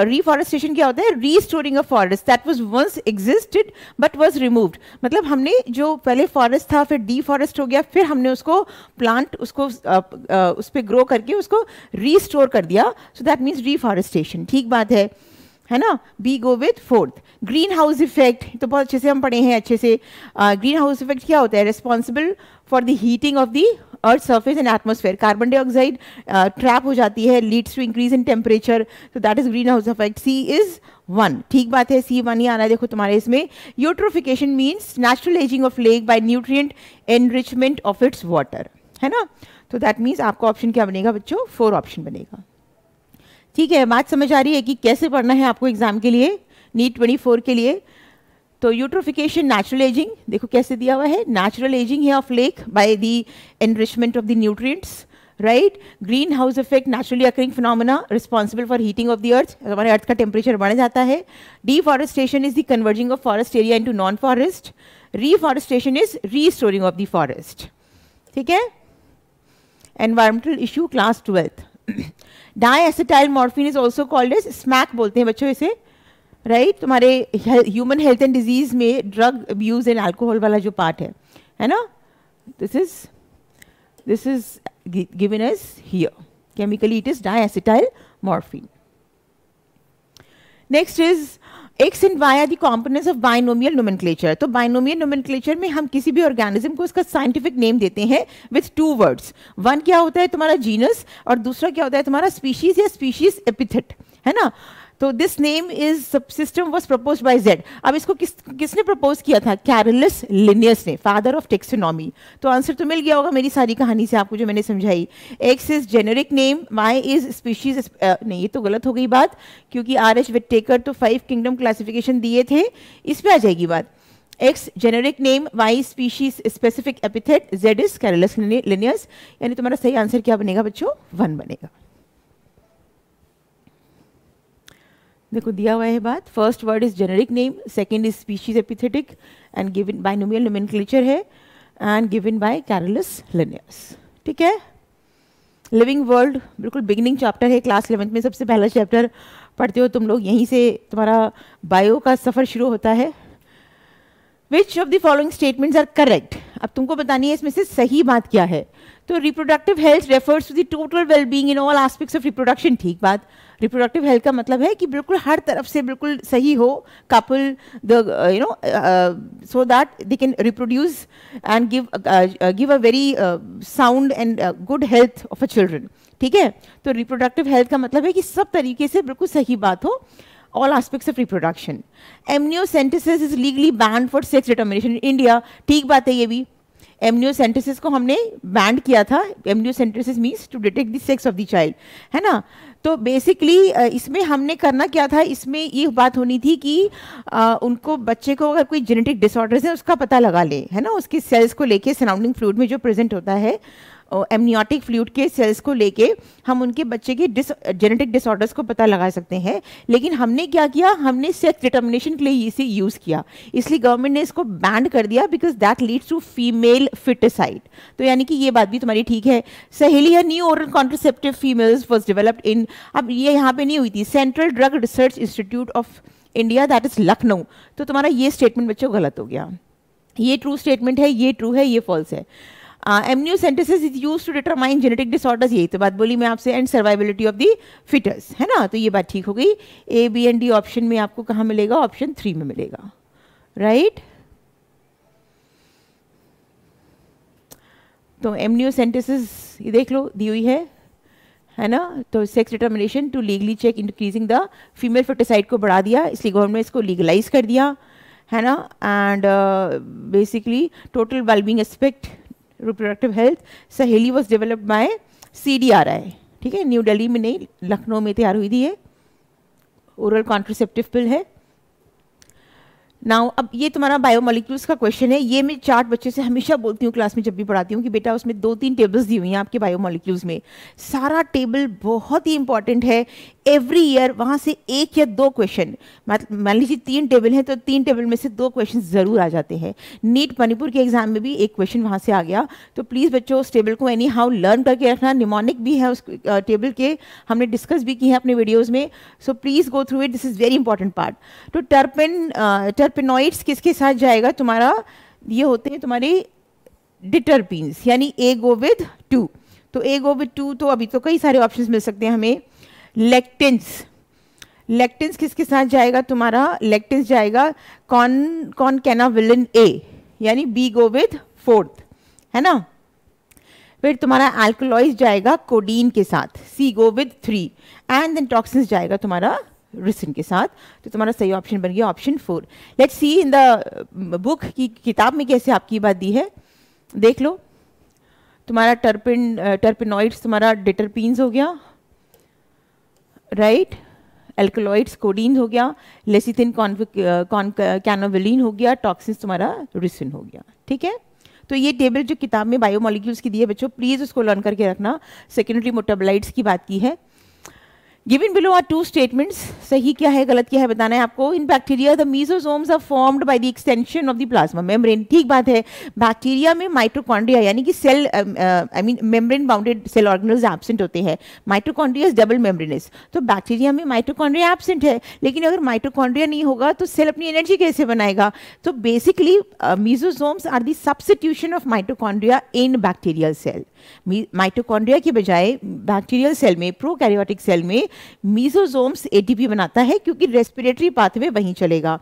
रिफॉरेस्टेशन क्या होता है? Restoring a forest that was once existed but was removed, मतलब हमने जो पहले फॉरेस्ट था फिर डिफॉरेस्ट हो गया, फिर हमने उसको प्लांट उसको उस पर ग्रो करके उसको रीस्टोर कर दिया, सो दैट मीन्स रिफॉरेस्टेशन। ठीक बात है ना? We go with 4th। Green house effect तो बहुत अच्छे से हम पढ़े हैं, अच्छे से। ग्रीन हाउस इफेक्ट क्या होता है? Responsible for the heating of the earth surface and atmosphere. Carbon dioxide trap हो जाती है, leads to increase in temperature, तो that is green house effect. C is 1। ठीक बात है, सी 1 ही आ रहा है देखो तुम्हारे इसमें। Eutrophication means natural ageing of lake bye nutrient enrichment of its water, है ना? तो दैट मीन्स आपका ऑप्शन क्या बनेगा बच्चों? 4 ऑप्शन बनेगा। ठीक है, बात समझ आ रही है कि कैसे पढ़ना है आपको एग्जाम के लिए, नीट 24 के लिए। तो यूट्रोफिकेशन, नेचुरल एजिंग, देखो कैसे दिया हुआ है, नेचुरल एजिंग है of lake by the enrichment of the nutrients, right? Green house effect, naturally occurring phenomena responsible for heating of the earth, हमारे अर्थ का टेम्परेचर बढ़ जाता है। Deforestation is the converging of forest area into non forest. Reforestation is restoring of the forest. ठीक है, environmental issue class 12th। Diacetyl morphine is also called as smack, बोलते हैं बच्चों इसे, राइट? तुम्हारे ह्यूमन हेल्थ एंड डिजीज में drug abuse and alcohol वाला जो पार्ट है ना, this is given as here, chemically it is diacetyl morphine. Next is X and Y are the components of binomial nomenclature. तो binomial nomenclature में हम किसी भी ऑर्गेनिज्म को उसका साइंटिफिक नेम देते हैं विथ 2 वर्ड्स। वन क्या होता है तुम्हारा जीनस, और दूसरा क्या होता है तुम्हारा स्पीशीज या स्पीशीज एपिथेट, है ना? तो this name is system was proposed by Z. अब इसको किसने प्रपोज किया था? कैरोलस लिनियस ने, फादर ऑफ टेक्सोनॉमी. तो आंसर तो मिल गया होगा मेरी सारी कहानी से आपको जो मैंने समझाई. X is generic name, Y is species. नहीं, ये तो गलत हो गई बात, क्योंकि आर एच विटेकर तो 5 किंगडम क्लासिफिकेशन दिए थे, इस पे आ जाएगी बात. X generic name, Y species specific epithet, Z is Carolus Linnaeus. यानी तुम्हारा सही आंसर क्या बनेगा बच्चों? 1 बनेगा. देखो दिया हुआ है बात. First word is generic name, second is species epithetic and given binomial nomenclature है and given by Carolus Linnaeus. ठीक है. लिविंग वर्ल्ड बिल्कुल बिगिनिंग चैप्टर है, क्लास 11th में सबसे पहला चैप्टर पढ़ते हो तुम लोग, यहीं से तुम्हारा बायो का सफ़र शुरू होता है. Which of the following statements are correct. अब तुमको बतानी है इसमें से सही बात क्या है. तो reproductive health refers to the total wellbeing in all aspects of reproduction. ठीक बात. रिप्रोडक्टिव हेल्थ का मतलब है कि बिल्कुल हर तरफ से बिल्कुल सही हो couple, the so that they can reproduce and give a very sound and good health of a children. ठीक है. तो रिप्रोडक्टिव हेल्थ का मतलब है कि सब तरीके से बिल्कुल सही बात हो, all aspects of reproduction. Amniocentesis is legally banned for sex determination in India. ठीक बात है ये भी. एमनियोसेंटेसिस को हमने बैंड किया था. Amniocentesis means to detect the sex of the child, है ना. तो बेसिकली इसमें हमने करना क्या था, इसमें ये बात होनी थी कि उनको बच्चे को अगर कोई जेनेटिक डिसऑर्डर्स है उसका पता लगा ले, है ना. उसके सेल्स को लेके सराउंडिंग फ्लूइड में जो प्रेजेंट होता है, एमनियोटिक फ्लूइड के सेल्स को लेके हम उनके बच्चे के जेनेटिक डिसऑर्डर्स को पता लगा सकते हैं. लेकिन हमने क्या किया, हमने सेक्स डिटर्मिनेशन के लिए इसे यूज़ किया, इसलिए गवर्नमेंट ने इसको बैन कर दिया because that leads to female foeticide. तो यानी कि ये बात भी तुम्हारी ठीक है. सहेली है new oral contraceptive females was developed in, अब ये यहाँ पे नहीं हुई थी, central drug research institute of India, that is Lucknow. तो तुम्हारा ये स्टेटमेंट बच्चों गलत हो गया. ये ट्रू स्टेटमेंट है, ये ट्रू है, ये फॉल्स है. Amniocentesis is used to determine genetic disorders, यही तो बात बोली मैं आपसे, and survivability of the foetus, है ना. तो ये बात ठीक हो गई. A B and D option में आपको कहाँ मिलेगा? ऑप्शन 3 में मिलेगा. राइट. तो एमनियोसेंटेसिस ये देख लो दी हुई है ना. तो sex determination to legally check increasing the female foeticide को बढ़ा दिया, इसलिए गवर्नमेंट ने इसको लीगलाइज कर दिया, है ना. And basically total wellbeing aspect reproductive health सहेली वॉज डेवलप्ड बाय CDRI. ठीक है. न्यू दिल्ली में नहीं, लखनऊ में तैयार हुई थी. ये ओरल कॉन्ट्रासेप्टिव पिल है. नाउ अब ये तुम्हारा बायोमोलिक्यूल्स का क्वेश्चन है. ये मैं चार्ट बच्चे से हमेशा बोलती हूँ क्लास में जब भी पढ़ाती हूँ कि बेटा उसमें 2-3 टेबल्स दी हुई हैं आपके बायोमोलिक्यूल्स में. सारा टेबल बहुत ही इंपॉर्टेंट है. एवरी ईयर वहाँ से 1 या 2 क्वेश्चन, मान लीजिए 3 टेबल हैं तो 3 टेबल में से 2 क्वेश्चन ज़रूर आ जाते हैं. नीट मणिपुर के एग्जाम में भी 1 क्वेश्चन वहाँ से आ गया. तो प्लीज़ बच्चों उस टेबल को एनी हाउ लर्न करके रखना. निमोनिक भी है उस टेबल के, हमने डिस्कस भी की है अपने वीडियोज़ में. So please go through it, this is very important part. तो टर्पेनॉइड्स किसके साथ जाएगा तुम्हारा? ये होते हैं तुम्हारे डिटरपीन्स, यानी ए गो विद 2. तो ए गो विद 2, तो अभी तो कई सारे ऑप्शंस मिल सकते हैं हमें. लेक्टिन्स किसके साथ जाएगा तुम्हारा? लेक्टिन्स जाएगा कॉनकैनाविलिन ए, यानी बी गो विद 4th, है ना. फिर तुम्हारा अल्कलॉइड जाएगा कोडीन के साथ, C go with 3, and then toxins जाएगा तुम्हारा रिसिन के साथ. तो तुम्हारा सही ऑप्शन बन गया option 4. Let's see in the book की किताब में कैसे आपकी बात दी है, देख लो. तुम्हारा टर्पेनॉइड्स तुम्हारा डिटरपीन्स हो गया, राइट. एल्कलॉइड्स कोडीन हो गया, लेसिथिन कॉनकैनाविलिन हो गया, टॉक्सिन्स तुम्हारा रिसिन हो गया. ठीक है. तो ये टेबल जो किताब में बायोमोलिक्यूल्स की दी है बच्चों, प्लीज़ उसको लर्न करके रखना. सेकेंडरी मेटाबोलाइट्स की बात की है. गिवन बिलो आर 2 स्टेटमेंट्स, सही क्या है गलत क्या है बताना है आपको. In bacteria the mesosomes are formed by the extension of the plasma membrane. ठीक बात है. बैक्टीरिया में माइटोकॉन्ड्रिया यानी कि cell I mean membrane bounded cell organelles absent होते हैं. Mitochondria is double membranous. तो बैक्टीरिया में माइटोकॉन्ड्रिया एब्सेंट है, लेकिन अगर माइटोकॉन्ड्रिया नहीं होगा तो सेल अपनी एनर्जी कैसे बनाएगा? तो basically mesosomes are the substitution of mitochondria in bacterial cell. Mitochondria के बजाय बैक्टीरियल सेल में, प्रोकैरियोटिक सेल में मीजोसोम्स एटीपी बनाता है क्योंकि रेस्पिरेटरी पाथवे वहीं चलेगा।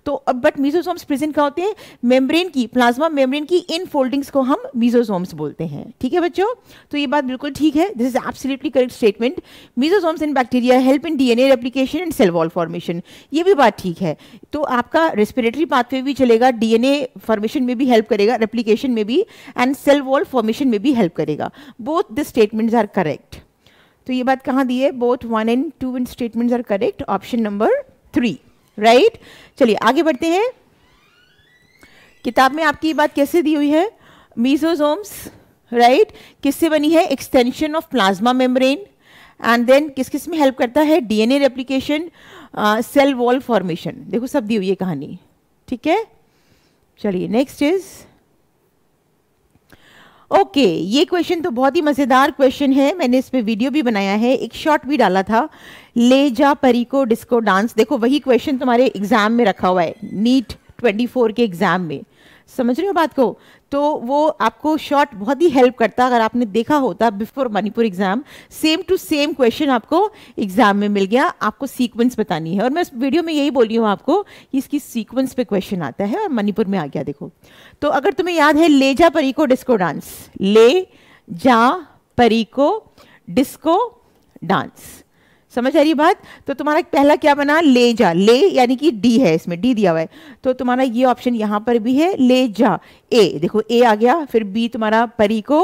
तो अब बट मीजोसोम्स प्रेजेंट कहाँ होते हैं? मेम्ब्रेन की, प्लाज्मा मेम्ब्रेन की इन फोल्डिंग्स को हम मीजोसोम्स बोलते हैं। ठीक है बच्चों, तो ये बात बिल्कुल ठीक है, this is absolutely correct statement. Mesosomes in bacteria help in DNA replication and cell wall formation, ये भी बात ठीक है। तो आपका रेस्पिरेटरी पाथवे भी चलेगा, डीएनए फॉर्मेशन में भी हेल्प करेगा, रेप्लिकेशन में भी, एंड सेल वॉल फॉर्मेशन में भी हेल्प करेगा। Both the statements are correct. तो ये बात कहाँ दी है? Both 1 and 2 statements are correct, option number 3, right. चलिए आगे बढ़ते हैं। किताब में आपकी बात कैसे दी हुई है? मीजोसोम्स, राइट, किससे बनी है? Extension of plasma membrane, and then किस किस में हेल्प करता है? DNA replication, cell wall formation. देखो सब दी हुई है कहानी, ठीक है। चलिए नेक्स्ट इज ओके, ये क्वेश्चन तो बहुत ही मजेदार क्वेश्चन है, मैंने इस पे वीडियो भी बनाया है, एक शॉर्ट भी डाला था। ले जा परी को डिस्को डांस, देखो वही क्वेश्चन तुम्हारे एग्जाम में रखा हुआ है, नीट 24 के एग्जाम में, समझ रहे हो बात को? तो वो आपको शॉर्ट बहुत ही हेल्प करता, अगर आपने देखा होता before Manipur exam, same to same question आपको एग्जाम में मिल गया। आपको सीक्वेंस बतानी है, और मैं इस वीडियो में यही बोल रही हूँ आपको कि इसकी सीक्वेंस पे क्वेश्चन आता है, और मणिपुर में आ गया देखो। तो अगर तुम्हें याद है, ले जा परी को डिस्को डांस, ले जा परी को डिस्को डांस, समझ आ रही बात? तो तुम्हारा पहला क्या बना? ले जा, ले यानी कि डी है, इसमें डी दिया हुआ है, तो तुम्हारा ये ऑप्शन यहां पर भी है, ले जा। ए देखो, ए आ गया, फिर बी तुम्हारा परी को,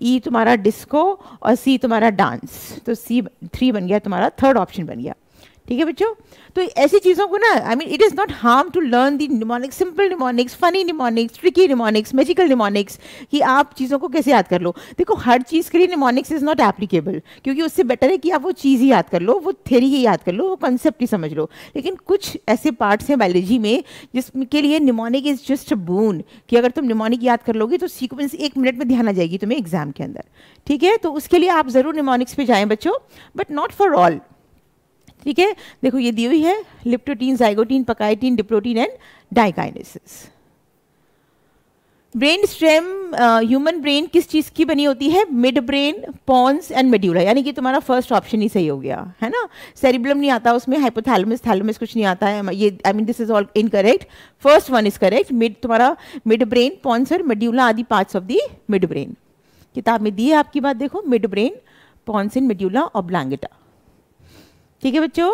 ई तुम्हारा डिस्को, और सी तुम्हारा डांस, तो सी 3 बन गया, तुम्हारा थर्ड ऑप्शन बन गया। ठीक है बच्चों, तो ऐसी चीज़ों को ना, I mean it is not harm to learn the mnemonics, simple mnemonics, funny mnemonics, tricky mnemonics, magical mnemonics, कि आप चीज़ों को कैसे याद कर लो। देखो हर चीज़ के लिए निमोनिक्स इज़ नॉट एप्लीकेबल, क्योंकि उससे बेटर है कि आप वो चीज़ ही याद कर लो, वो थ्योरी ही याद कर लो, वो कॉन्सेप्ट ही समझ लो। लेकिन कुछ ऐसे पार्ट्स हैं बायोलॉजी में जिसके लिए निमोनिक इज़ जस्ट अ बून, कि अगर तुम निमोनिक याद कर लोगे तो सीक्वेंस 1 मिनट में ध्यान आ जाएगी तुम्हें एग्जाम के अंदर। ठीक है, तो उसके लिए आप ज़रूर निमोनिक्स पे जाएं बच्चों, बट नॉट फॉर ऑल। ठीक है, देखो ये दी हुई है, leptotene, zygotene, pachytene, diplotene and diakinesis. Brain stem, human brain किस चीज की बनी होती है? Mid brain, pons and medulla, यानी कि तुम्हारा फर्स्ट ऑप्शन ही सही हो गया है ना। सेरिब्लम नहीं आता उसमें, हाइपोथैलेमस, थैलेमस कुछ नहीं आता है, ये I mean this is all incorrect, first one is correct. Mid तुम्हारा मिड ब्रेन, पॉन्स और मेड्यूला आदि parts of the mid brain. किताब में दी है आपकी बात, देखो mid brain, pons and medulla oblongata. ठीक है बच्चों,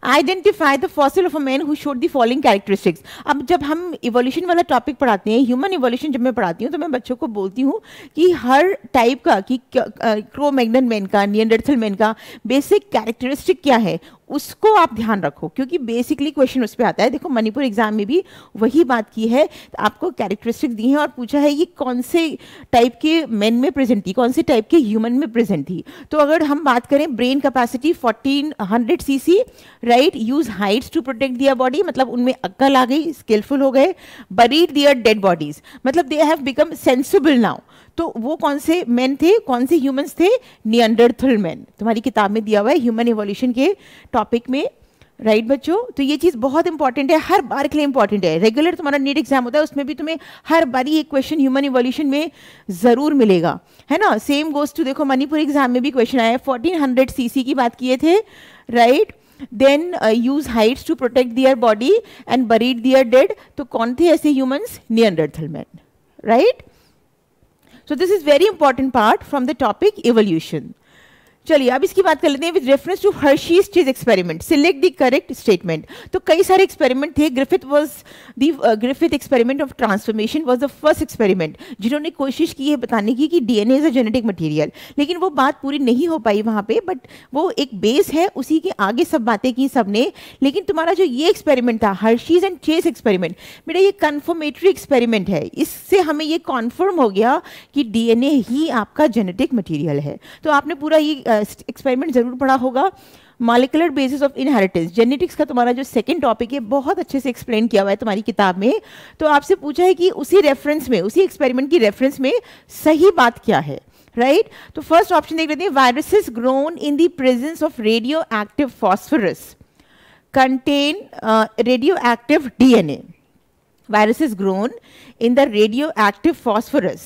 identify the fossil of a man who showed the following characteristics. अब जब हम इवोल्यूशन वाला टॉपिक पढ़ाते हैं, ह्यूमन इवोल्यूशन जब मैं पढ़ाती हूँ, तो मैं बच्चों को बोलती हूँ कि हर टाइप का, कि क्रो-मैग्नन मैन का, निएंडरथल मैन का बेसिक कैरेक्टरिस्टिक क्या है, उसको आप ध्यान रखो, क्योंकि बेसिकली क्वेश्चन उस पर आता है। देखो मणिपुर एग्जाम में भी वही बात की है, आपको कैरेक्टरिस्टिक दी है और पूछा है ये कौन से टाइप के मेन में प्रेजेंट थी, कौन से टाइप के ह्यूमन में प्रेजेंट थी। तो अगर हम बात करें, brain capacity 1400 cc, right, use hides to protect their body, मतलब उनमें अक्ल आ गई, स्किलफुल हो गए, बरीड दियर डेड बॉडीज, मतलब they have become sensible now. तो वो कौन से मैन थे, कौन से ह्यूमंस थे? निएंडरथल मैन, तुम्हारी किताब में दिया हुआ है ह्यूमन इवोल्यूशन के टॉपिक में, राइट बच्चों। तो ये चीज बहुत इंपॉर्टेंट है, हर बार के लिए इंपॉर्टेंट है। रेगुलर तुम्हारा नीट एग्जाम होता है, उसमें भी तुम्हें हर बारी एक क्वेश्चन ह्यूमन इवोल्यूशन में जरूर मिलेगा, है ना। सेम गोज टू, देखो मणिपुर एग्जाम में भी क्वेश्चन आया, 1400 cc की बात किए थे, right, then use hides to protect their body and buried their dead, तो कौन थे ऐसे humans? Neanderthal man, right. So this is very important part from the topic evolution. चलिए अब इसकी बात कर लेते हैं, विद रेफरेंस टू हर्शीज चीज experiment, select the correct statement. तो कई सारे एक्सपेरिमेंट थे, Griffith experiment of transformation was the first experiment, जिन्होंने कोशिश की है बताने की कि DNA is a genetic material, लेकिन वो बात पूरी नहीं हो पाई वहाँ पे, बट वो एक बेस है, उसी के आगे सब बातें की सबने। लेकिन तुम्हारा जो ये एक्सपेरिमेंट था, हर्शीज एंड चेस एक्सपेरिमेंट, बेटा ये कन्फर्मेटरी एक्सपेरिमेंट है, इससे हमें ये कॉन्फर्म हो गया कि डीएनए ही आपका जेनेटिक मटेरियल है। तो आपने पूरा ये एक्सपेरिमेंट जरूर पढ़ा होगा। Molecular basis of inheritance, genetics का तुम्हारा जो सेकंड टॉपिक है, बहुत अच्छे से एक्सप्लेन किया हुआ है तुम्हारी किताब में। तो आपसे पूछा है कि उसी रेफरेंस में, उसी एक्सपेरिमेंट की रेफरेंस में सही बात क्या है, राइट। तो फर्स्ट ऑप्शन देख लेते हैं, viruses grown in the presence of radio active phosphorus contain radio active DNA. Viruses grown in the radioactive phosphorus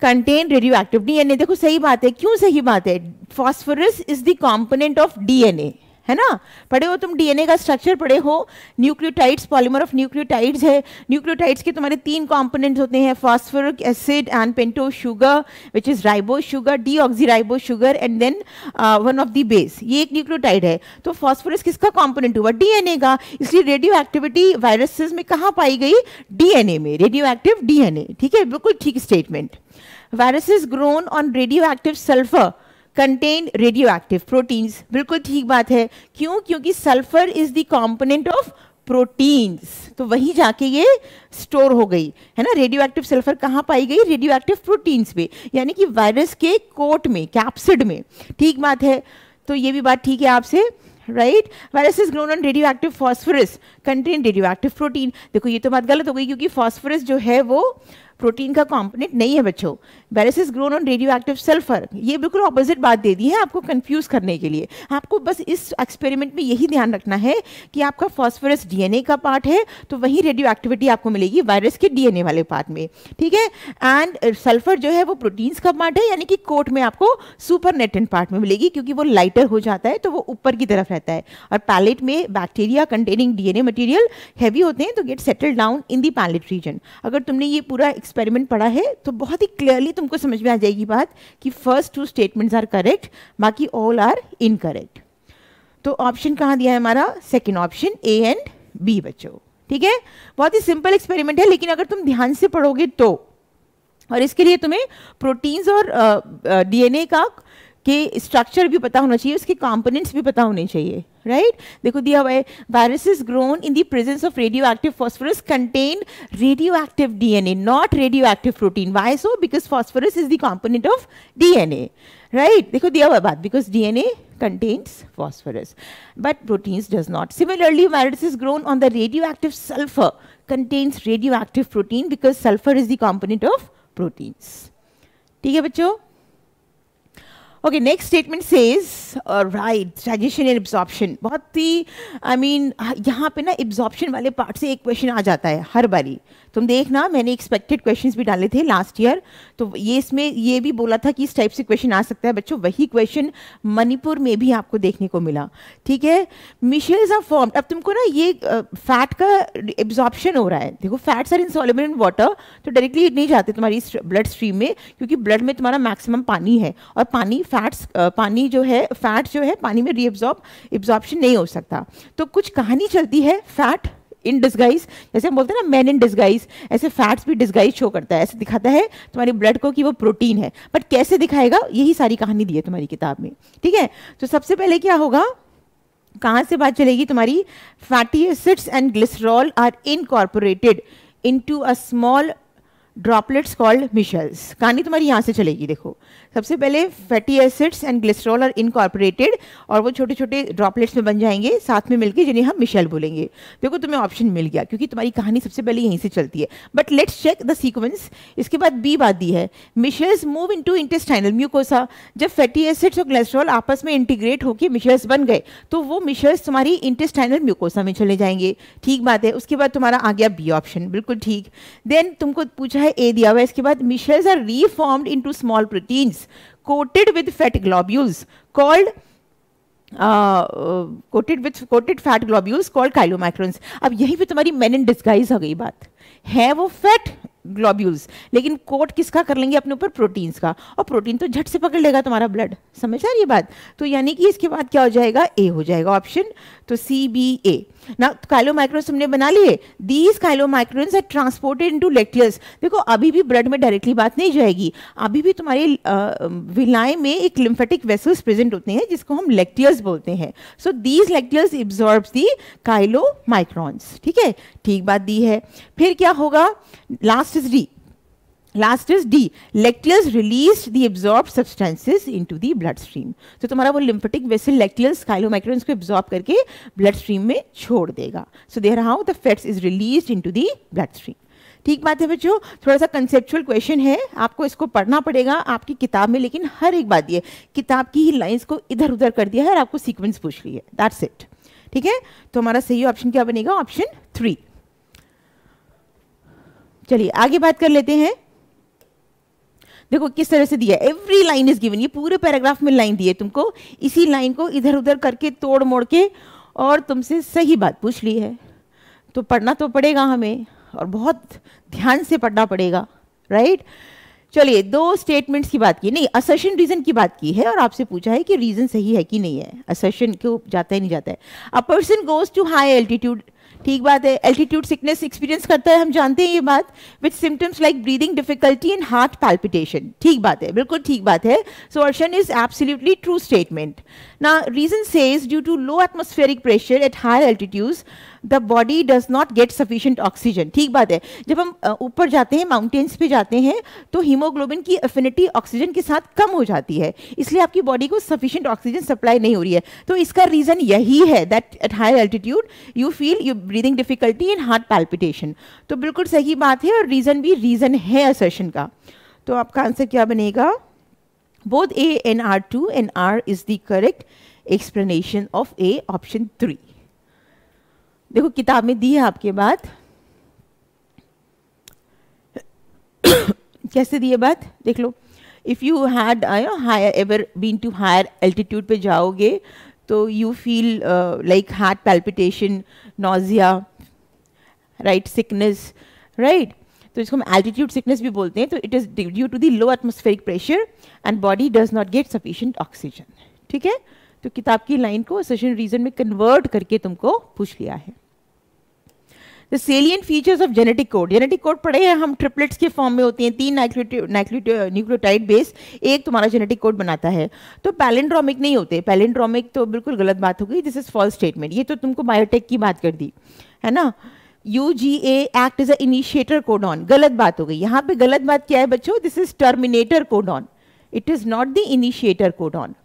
contain radio active DNA. देखो सही बात है, क्यों सही बात है? Phosphorus is the component of DNA, है ना? पढ़े हो तुम डीएनए का स्ट्रक्चर, पढ़े हो न्यूक्लियोटाइड्स, पॉलीमर ऑफ न्यूक्लियोटाइड्स है। न्यूक्लियोटाइड्स के तुम्हारे 3 कंपोनेंट्स होते हैं, phosphoric acid and pentose sugar which is ribose sugar, deoxyribose sugar and then one of the base. ये एक न्यूक्लियोटाइड है। तो फॉस्फोरस किसका कंपोनेंट हुआ? डीएनए का। इसलिए रेडियो एक्टिविटी वायरसेस में कहाँ पाई गई? डीएनए में, रेडियो एक्टिव डीएनए। ठीक है, बिल्कुल ठीक statement. Viruses grown on radio active sulphur contain radio active proteins, बिल्कुल ठीक बात है। क्यों? क्योंकि sulphur is the component of proteins, तो वहीं जाके ये स्टोर हो गई, है ना? रेडियो एक्टिव सल्फर कहाँ पाई गई? रेडियो एक्टिव प्रोटीन्स में, यानी कि वायरस के कोट में, कैप्सिड में। ठीक बात है, तो ये भी बात ठीक है आपसे, right? Viruses grown on radio active phosphorus contain radio active protein. देखो ये तो बात गलत हो गई, क्योंकि फॉस्फोरस जो है वो प्रोटीन का कंपोनेंट नहीं है बच्चों। Viruses grown on radio active sulphur, ये बिल्कुल ऑपोजिट बात दे दी है आपको कंफ्यूज करने के लिए। आपको बस इस एक्सपेरिमेंट में यही ध्यान रखना है कि आपका फॉस्फोरस डीएनए का पार्ट है, तो वही रेडियो एक्टिविटी आपको मिलेगी वायरस के डीएनए वाले पार्ट में, ठीक है? एंड सल्फर जो है वो प्रोटीन्स का पार्ट है, यानी कि कोट में आपको सुपरनेटेंट पार्ट में मिलेगी, क्योंकि वो लाइटर हो जाता है तो वो ऊपर की तरफ रहता है। और पैलेट में bacteria containing DNA material heavy होते हैं, तो get settle down in the pellet region. अगर तुमने ये पूरा एक्सपेरिमेंट पढ़ा है तो बहुत ही क्लियरली तुमको समझ में आ जाएगी बात कि फर्स्ट 2 स्टेटमेंट्स आर करेक्ट, बाकी ऑल आर इनकरेक्ट। तो ऑप्शन कहाँ दिया है हमारा? Second option, A and B बच्चों, ठीक है? बहुत ही सिंपल एक्सपेरिमेंट है, लेकिन अगर तुम ध्यान से पढ़ोगे तो, और इसके लिए तुम्हें प्रोटीन्स और डीएनए का के स्ट्रक्चर भी पता होना चाहिए, उसके कंपोनेंट्स भी पता होने चाहिए, राइट? देखो दिया हुआ है, viruses grown in the presence of radio active phosphorus contain radio active DNA, not radio active protein. Why so? Because phosphorus is the component of DNA, right? देखो दिया हुआ बात, because DNA contains phosphorus but proteins does not. Similarly, viruses grown on the radioactive sulfur contains radioactive protein because sulfur is the component of proteins. ठीक है बच्चों? Okay, next statement says, right, digestion and absorption. बहुत ही, I mean, यहाँ पे ना absorption वाले part से एक क्वेश्चन आ जाता है हर बारी। तुम देखना, मैंने एक्सपेक्टेड क्वेश्चंस भी डाले थे लास्ट ईयर, तो ये इसमें ये भी बोला था कि इस टाइप से क्वेश्चन आ सकता है बच्चों। वही क्वेश्चन मणिपुर में भी आपको देखने को मिला, ठीक है? Micelles are formed. अब तुमको ना ये फैट का एब्जॉर्प्शन हो रहा है। देखो, fats are insoluble in water, तो डायरेक्टली नहीं जाते तुम्हारी ब्लड स्ट्रीम में, क्योंकि ब्लड में तुम्हारा मैक्सिमम पानी है, और पानी फैट्स पानी जो है, फैट जो है पानी में एब्जॉर्प्शन नहीं हो सकता। तो कुछ कहानी चलती है, फैट इन डिस्गाइज, जैसे हम बोलते हैं ना मैन इन डिस्गाइज, ऐसे फैट्स भी डिस्गाइज शो करता है, ऐसे दिखाता है तुम्हारी ब्लड को कि वो प्रोटीन है, बट कैसे दिखाएगा, यही सारी कहानी दी है तुम्हारी किताब में, ठीक है? तो सबसे पहले क्या होगा, कहाँ से बात चलेगी तुम्हारी? Fatty acids and glycerol are incorporated into a small droplets called micelles. कहानी तुम्हारी यहाँ से चलेगी। देखो, सबसे पहले fatty acids and glycerol are incorporated, और वो छोटे छोटे ड्रॉपलेट्स में बन जाएंगे साथ में मिलके, जिन्हें हम मिशेल बोलेंगे। देखो तुम्हें ऑप्शन मिल गया, क्योंकि तुम्हारी कहानी सबसे पहले यहीं से चलती है। But let's check the sequence. इसके बाद बी बात दी है, micelles move into intestinal mucosa. जब फैटी एसिड्स और ग्लिसरॉल आपस में इंटीग्रेट होकर मिशेल्स बन गए, तो वो मिशेल्स तुम्हारी इंटेस्टाइनल म्यूकोसा में चले जाएंगे। ठीक बात है। उसके बाद तुम्हारा आ गया बी ऑप्शन, बिल्कुल ठीक। देन तुमको पूछा है ए दिया हुआ है, इसके बाद micelles are reformed into small proteins coated with fat globules called coated fat globules called chylomicrons। अब यहीं पे तुम्हारी men in disguise हो गई बात, है वो फैट ग्लोब्यूल्स, लेकिन कोट किसका कर लेंगे अपने ऊपर? प्रोटीन्स का, और प्रोटीन तो झट से पकड़ लेगा तुम्हारा ब्लड। समझ आ रही है बात? तो यानी कि इसके बाद क्या हो जाएगा? ए हो जाएगा ऑप्शन, तो सी बी ए ना। काइलोमाइक्रोन्स हमने बना लिए, these chylomicrons are transported into lacteals. देखो अभी भी ब्लड में डायरेक्टली बात नहीं जाएगी, अभी भी तुम्हारे विलाय में एक लिम्फेटिक वेसल्स प्रेजेंट होते हैं, जिसको हम लेक्टियस बोलते हैं। So these lacteals absorbs the chylomicrons, ठीक है? ठीक बात दी है। फिर क्या होगा? Last is D, last is D, lacteals release the absorb substances into the blood stream. तो तुम्हारा वो लिम्फेटिक वेसल लेक्टियस काइलोमाइक्रोन्स को एब्जॉर्ब करके ब्लड स्ट्रीम में छोड़ देगा। So there how the fats is released into the blood stream. ठीक बात है बच्चों? थोड़ा सा कंसेप्चुअल क्वेश्चन है, आपको इसको पढ़ना पड़ेगा आपकी किताब में, लेकिन हर एक बात ये किताब की ही लाइंस को इधर उधर कर दिया है और आपको सीक्वेंस पूछ ली है, दैट्स इट, ठीक है? तो हमारा सही ऑप्शन क्या बनेगा? ऑप्शन 3। चलिए आगे बात कर लेते हैं। देखो किस तरह से दिया है, एवरी लाइन इज गिवन, ये पूरे पैराग्राफ में लाइन दी है तुमको, इसी लाइन को इधर उधर करके तोड़ मोड़ के और तुमसे सही बात पूछ ली है। तो पढ़ना तो पड़ेगा हमें, और बहुत ध्यान से पढ़ना पड़ेगा, राइट। चलिए, दो स्टेटमेंट्स की बात की, नहीं असर्शन रीजन की बात की है, और आपसे पूछा है कि रीजन सही है कि नहीं है, असर्शन क्यों जाता है नहीं जाता है। A person goes to high altitude, ठीक बात है, एल्टीट्यूड सिकनेस एक्सपीरियंस करता है, हम जानते हैं ये बात, with symptoms like breathing difficulty and heart palpitation, ठीक बात है, बिल्कुल ठीक बात है। So assertion is absolutely true statement. ना reason says due to low atmospheric pressure at higher altitudes the body does not get sufficient oxygen, ठीक बात है। जब हम ऊपर जाते हैं, माउंटेन्स पे जाते हैं, तो हीमोग्लोबिन की एफिनिटी ऑक्सीजन के साथ कम हो जाती है, इसलिए आपकी बॉडी को सफिशिएंट ऑक्सीजन सप्लाई नहीं हो रही है। तो इसका रीजन यही है that at higher altitude you feel you breathing difficulty and heart palpitation. तो बिल्कुल सही बात है, और रीजन भी रीजन है असर्शन का। तो आपका आंसर क्या बनेगा? Both A and R2 and R is the correct explanation of A, option 3। देखो किताब में दी है आपके बात, कैसे दी है बात देख लो। If you had higher ever been to higher altitude पे जाओगे तो you feel like heart palpitation, nausea, right, sickness, right. तो इसको हम एल्टीट्यूड सिकनेस भी बोलते हैं। तो it is due to the low atmospheric pressure and body does not get sufficient oxygen, ठीक है। तो किताब की लाइन को असर्शन रीजन में कन्वर्ट करके तुमको पूछ लिया है। The salient features of genetic code, genetic code पढ़े हैं हम, ट्रिपलेट्स के फॉर्म में होती हैं, 3 न्यूक्लियोटाइड बेस एक तुम्हारा जेनेटिक कोड बनाता है। तो पैलिंड्रोमिक नहीं होते, पैलिंड्रोमिक तो बिल्कुल गलत बात हो गई, दिस इज फॉल्स स्टेटमेंट। ये तो तुमको बायोटेक की बात कर दी है ना। UGA act is a initiator codon, गलत बात हो गई। यहाँ पे गलत बात क्या है बच्चों? This is terminator codon, it is not the initiator codon.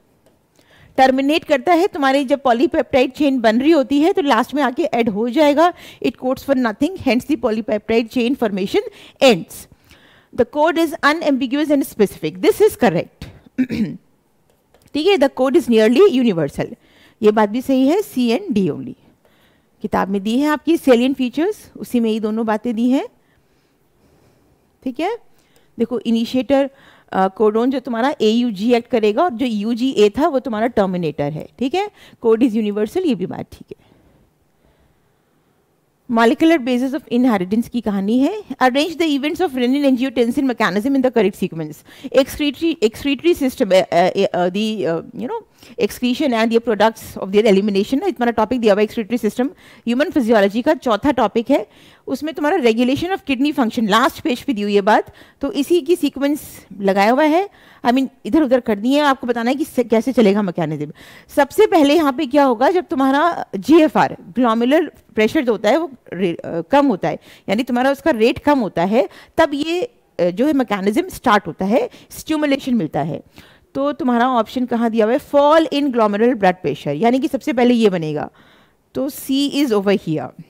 Terminate करता है, तुम्हारी जब पॉलीपेप्टाइड चेन बन रही होती है तो लास्ट में आके ऐड हो जाएगा, it codes for nothing, hence the polypeptide chain formation ends. The code is unambiguous and specific, this is correct, ठीक है। The code is nearly universal, ये बात भी सही है, C and D ओनली। किताब में दी है आपकी सेलिएंट फीचर्स, उसी में ये दोनों बातें दी हैं, ठीक है। देखो इनिशिएटर कोडोन जो तुम्हारा AUG एक्ट करेगा, और जो UGA था वो तुम्हारा टर्मिनेटर है, ठीक है। कोड इज यूनिवर्सल, ये भी बात ठीक है। मॉलिक्यूलर बेसिस ऑफ इनहेरिटेंस की कहानी है। Arrange the events of renin angiotensin mechanism in the correct sequence. Excretory system, excretion and the products of their elimination, तुम्हारा टॉपिक दिया हुआ एक्सक्रीटरी सिस्टम, ह्यूमन फिजियोलॉजी का चौथा टॉपिक है। उसमें तुम्हारा regulation of kidney function last page पे दी हुई है बात, तो इसी की सीक्वेंस लगाया हुआ है। आई मीन इधर उधर कर दी है, आपको बताना है कि कैसे चलेगा मैकेनिज्म। सबसे पहले यहाँ पे क्या होगा, जब तुम्हारा GFR ग्लोमेरुलर प्रेशर जो होता है वो कम होता है, यानी तुम्हारा उसका रेट कम होता है, तब ये जो है मैकेनिज्म स्टार्ट होता है, स्टिमुलेशन मिलता है। तो तुम्हारा ऑप्शन कहाँ दिया हुआ है? Fall in glomerular blood pressure, यानी कि सबसे पहले ये बनेगा। तो C इज ओवर हियर,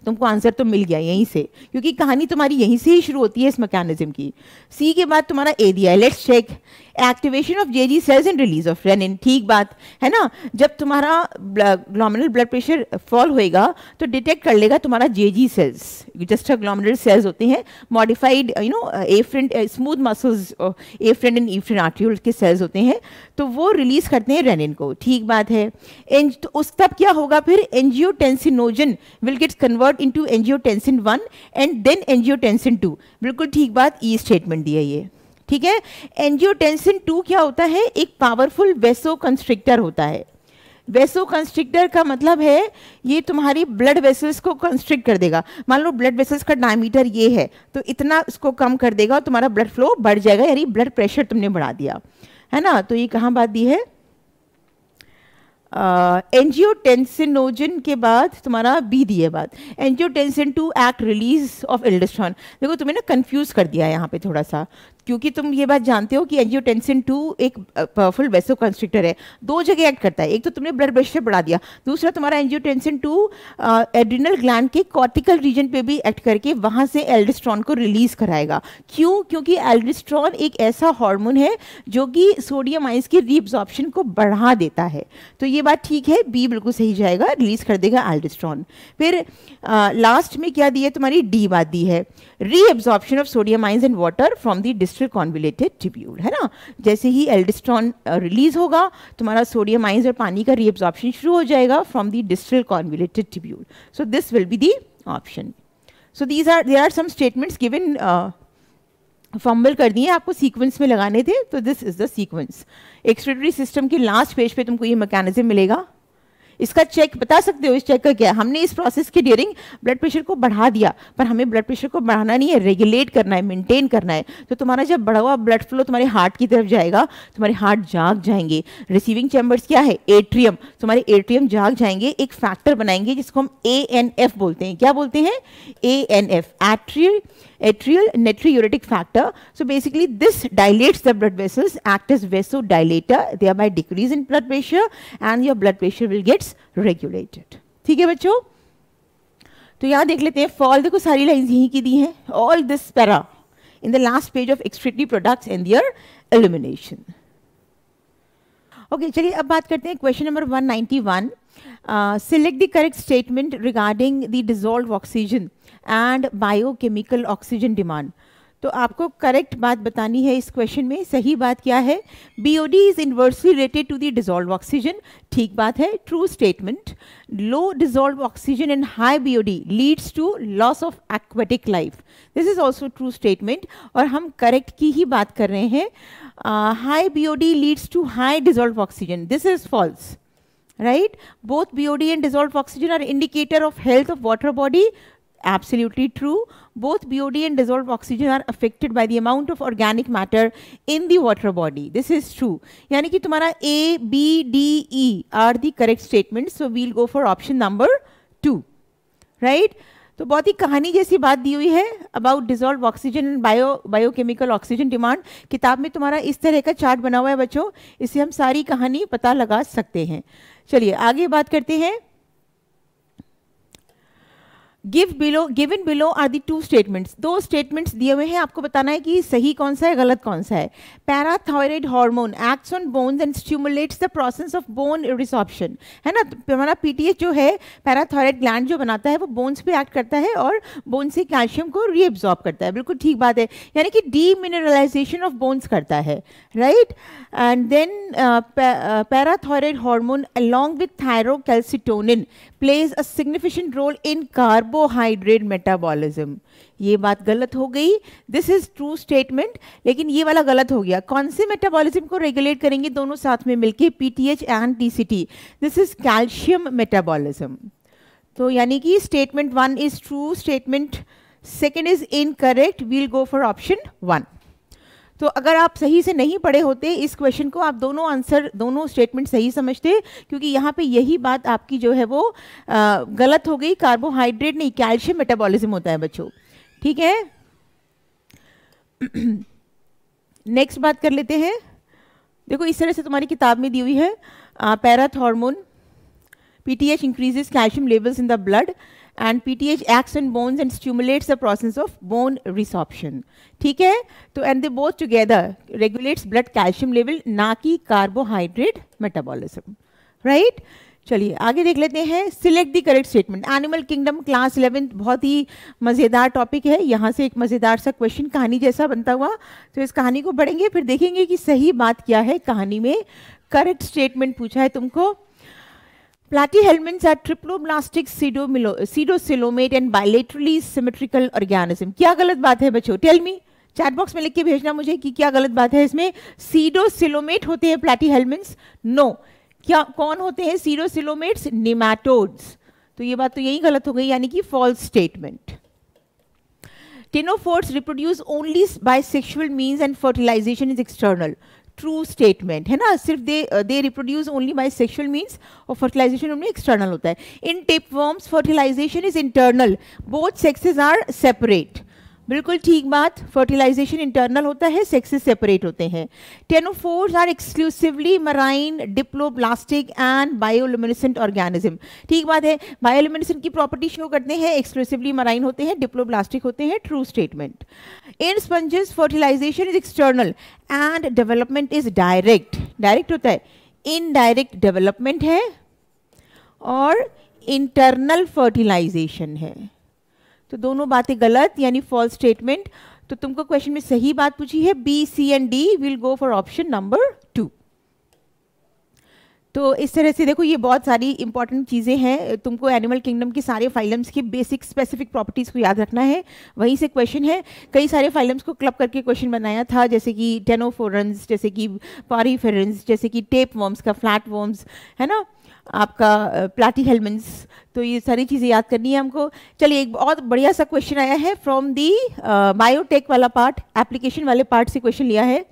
तुमको आंसर तो मिल गया यहीं से, क्योंकि कहानी तुम्हारी यहीं से ही शुरू होती है इस मैकेनिज्म की। सी के बाद तुम्हारा ए दिया है, let's check activation of JG cells and release of renin, ठीक बात है ना। जब तुम्हारा ग्लोमेरुलर ब्लड प्रेशर फॉल होएगा तो डिटेक्ट कर लेगा तुम्हारा JG cells, juxtaglomerular cells होते हैं, modified afferent smooth muscles, afferent and efferent arterioles के सेल्स होते हैं, तो वो रिलीज करते हैं रेनिन को, ठीक बात है। तो उस तब क्या होगा फिर, angiotensinogen will get convert into angiotensin 1 and then angiotensin 2, बिल्कुल ठीक बात, ई स्टेटमेंट दी है ये, ठीक है। एंजियोटेंसिन 2 क्या होता है? एक पावरफुल वेसो कंस्ट्रिक्टर होता है। वेसो कंस्ट्रिक्टर का मतलब है ये तुम्हारी ब्लड वेसल्स को कंस्ट्रिक्ट कर देगा। मान लो ब्लड वेसल्स का डायमीटर ये है, तो इतना इसको कम कर देगा और तुम्हारा ब्लड फ्लो बढ़ जाएगा, यानी ब्लड प्रेशर तुमने बढ़ा दिया है ना। तो ये कहाँ बात दी है? एंजियोटेंसिनोजन के बाद तुम्हारा बी दी है बात, angiotensin 2 act release of aldosterone. देखो तुम्हें ना कंफ्यूज कर दिया है यहाँ पे थोड़ा सा, क्योंकि तुम ये बात जानते हो कि एंजियोटेंसिन 2 एक पावरफुल वेसो कंस्ट्रिक्टर है, दो जगह एक्ट करता है। एक तो तुमने ब्लड प्रेशर बढ़ा दिया, दूसरा तुम्हारा एंजियोटेंसिन 2 एड्रिनल ग्लैंड के कॉर्टिकल रीजन पे भी एक्ट करके वहाँ से एल्डोस्टेरोन को रिलीज कराएगा। क्यों? क्योंकि एल्डोस्टेरोन एक ऐसा हार्मोन है जो कि सोडियम आयंस की रीअब्जॉर्प्शन को बढ़ा देता है। तो ये बात ठीक है, बी बिल्कुल सही जाएगा, रिलीज कर देगा एल्डोस्टेरोन। फिर लास्ट में क्या दी है तुम्हारी? डी बात दी है, reabsorption of sodium ions and water from the distal convoluted tubule, है ना। जैसे ही एल्डोस्टेरोन रिलीज होगा, तुम्हारा सोडियम आयंस और पानी का रीअब्जॉर्प्शन शुरू हो जाएगा from the distal convoluted tubule. So this will be the option. So there are some statements given, fumble कर दिए, आपको सीक्वेंस में लगाने थे, तो this is the sequence. Excretory system के लास्ट पेज पे तुमको ये मैकेनिज्म मिलेगा. इसका चेक बता सकते हो, इस चेक का क्या है? हमने इस प्रोसेस के ड्यूरिंग ब्लड प्रेशर को बढ़ा दिया, पर हमें ब्लड प्रेशर को बढ़ाना नहीं है, रेगुलेट करना है, मेंटेन करना है. तो तुम्हारा जब बढ़ा हुआ ब्लड फ्लो तुम्हारे हार्ट की तरफ जाएगा, तुम्हारे हार्ट जाग जाएंगे. रिसीविंग चैम्बर्स क्या है? एट्रियम. तुम्हारे एट्रियम जाग जाएंगे, एक फैक्टर बनाएंगे जिसको हम ANF बोलते हैं. क्या बोलते हैं? ANF, atrial natriuretic factor. So basically this dilates the blood vessels, act as vasodilator, thereby decrease in blood pressure and your blood pressure will gets regulated. ठीक है बच्चों, तो यहाँ देख लेते हैं. फॉल देखो सारी लाइंस यहीं की दी हैं. All this para in the last page of excretory products and their elimination. Okay, चलिए अब बात करते हैं question number 191. Select the correct statement regarding the dissolved oxygen and biochemical oxygen demand. तो आपको करेक्ट बात बतानी है इस क्वेश्चन में. सही बात क्या है? BOD is inversely related to the dissolved oxygen. ठीक बात है, true statement. Low dissolved oxygen and high BOD leads to loss of aquatic life. This is also true statement. और हम करेक्ट की ही बात कर रहे हैं. High BOD leads to high dissolved oxygen. This is false. Right? Both BOD and dissolved oxygen are indicator of health of water body. Absolutely true. Both BOD and dissolved oxygen are affected by the amount of organic matter in the water body. This is true. यानी कि तुम्हारा A, B, D, E are the correct statements. So we'll go for option number 2. Right? तो बहुत ही कहानी जैसी बात दी हुई है about dissolve oxygen and biochemical oxygen demand. किताब में तुम्हारा इस तरह का चार्ट बना हुआ है बच्चों, इससे हम सारी कहानी पता लगा सकते हैं. चलिए आगे बात करते हैं. given below are the two statements. दो स्टेटमेंट्स दिए हुए हैं, आपको बताना है कि सही कौन सा है, गलत कौन सा है. Parathyroid hormone acts on bones and stimulates the process of bone resorption, है ना. हमारा PTH जो है, पैराथायराइड ग्लैंड जो बनाता है, वो बोन्स पे एक्ट करता है और बोन से कैल्शियम को रीअब्सॉर्ब करता है. बिल्कुल ठीक बात है, यानी कि डीमिनरलाइजेशन ऑफ बोन्स करता है. Right. And then parathyroid hormone along with thyrocalcitonin plays a significant role in carbohydrate metabolism. ये बात गलत हो गई. दिस इज ट्रू स्टेटमेंट, लेकिन ये वाला गलत हो गया. कौन से मेटाबॉलिज्म को रेगुलेट करेंगे दोनों साथ में मिलके? PTH and TCT. This is calcium metabolism. तो यानी कि statement 1 is true, statement 2 is incorrect. We'll go for option 1. तो अगर आप सही से नहीं पढ़े होते इस क्वेश्चन को, आप दोनों स्टेटमेंट सही समझते, क्योंकि यहाँ पे यही बात आपकी जो है वो गलत हो गई. कार्बोहाइड्रेट नहीं, कैल्शियम मेटाबॉलिज्म होता है बच्चों. ठीक है, नेक्स्ट बात कर लेते हैं. देखो इस तरह से तुम्हारी किताब में दी हुई है. पैराथ hormone, PTH increases calcium levels in the blood and PTH acts on bones and stimulates the process of bone resorption. ठीक है, तो and they both together regulates blood calcium level, ना कि carbohydrate metabolism. Right? चलिए आगे देख लेते हैं. Select the correct statement. Animal kingdom class 11 बहुत ही मज़ेदार टॉपिक है. यहाँ से एक मज़ेदार सा क्वेश्चन कहानी जैसा बनता हुआ, तो इस कहानी को पढ़ेंगे, फिर देखेंगे कि सही बात क्या है कहानी में. करेक्ट स्टेटमेंट पूछा है तुमको. Platyhelminths are triploblastic pseudocoelomate and bilaterally symmetrical organism. क्या गलत बात है बच्चों? टेल मी, चैट बॉक्स में लिख के भेजना मुझे कि क्या गलत बात है इसमें. pseudocoelomate होते हैं platyhelminths? नो. क्या कौन होते हैं pseudocoelomates? nematodes. तो ये बात तो यही गलत हो गई, यानी कि false statement. Ctenophores reproduce only by sexual means and fertilization is external. True statement है ना. सिर्फ they reproduce only by sexual means और फर्टिलाइजेशन उनमें एक्सटर्नल होता है. In tapeworms fertilization is internal, both sexes are separate. बिल्कुल ठीक बात, फर्टिलाइजेशन इंटरनल होता है, सेक्सेस सेपरेट होते हैं. Ctenophores are exclusively marine, diploblastic and bioluminescent organism. ठीक बात है, बायोल्यूमिनेसेंट की प्रॉपर्टी शो करते हैं, एक्सक्लूसिवली मराइन होते हैं, डिप्लोब्लास्टिक होते हैं. True statement. In sponges fertilization is external and development is direct. Direct होता है, इनडायरेक्ट डेवलपमेंट है और इंटरनल फर्टिलाइजेशन है. तो दोनों बातें गलत, यानी फॉल्स स्टेटमेंट. तो तुमको क्वेश्चन में सही बात पूछी है B, C and D, will go for option number 2। तो इस तरह से देखो ये बहुत सारी इंपॉर्टेंट चीज़ें हैं, तुमको एनिमल किंगडम के सारे फाइलम्स के बेसिक स्पेसिफिक प्रॉपर्टीज़ को याद रखना है, वहीं से क्वेश्चन है। कई सारे फाइलम्स को क्लब करके क्वेश्चन बनाया था, जैसे कि टेनोफोरन्स, जैसे कि पारीफेरेंस, जैसे कि टेप वर्म्स का फ्लैट वर्म्स, है ना, आपका प्लाटीहेल्मिन्स। तो ये सारी चीज़ें याद करनी है हमको। चलिए एक बहुत बढ़िया सा क्वेश्चन आया है फ्रॉम दी बायोटेक वाला पार्ट, एप्लीकेशन वाले पार्ट से क्वेश्चन लिया है।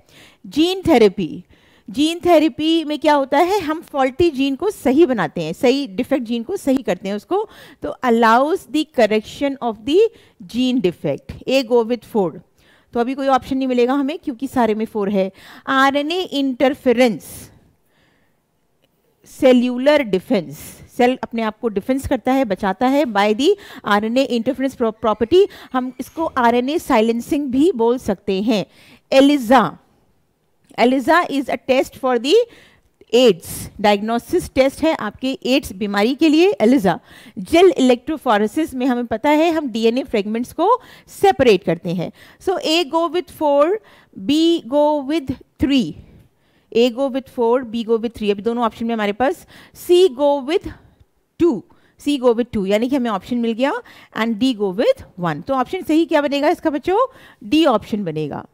जीन थेरेपी, जीन थेरेपी में क्या होता है, हम फॉल्टी जीन को सही बनाते हैं, सही डिफेक्ट जीन को सही करते हैं उसको, तो allows the correction of the gene defect. A go with 4, तो अभी कोई ऑप्शन नहीं मिलेगा हमें क्योंकि सारे में 4 है। RNA interference, cellular defense, cell अपने आप को डिफेंस करता है, बचाता है by the RNA interference property, हम इसको आरएनए साइलेंसिंग भी बोल सकते हैं। ELISA, ELISA is a test for the AIDS, diagnosis test है आपके एड्स बीमारी के लिए एलिजा। जेल इलेक्ट्रोफोरेसिस में हमें पता है हम डीएनए फ्रेगमेंट्स को सेपरेट करते हैं। So A go with 4, B go with 3, A go with 4, B go with 3, अभी दोनों ऑप्शन में हमारे पास। सी go with 2, C go with 2, यानी कि हमें ऑप्शन मिल गया, एंड डी गो विथ 1। तो ऑप्शन सही क्या बनेगा इसका बच्चों, डी ऑप्शन बनेगा।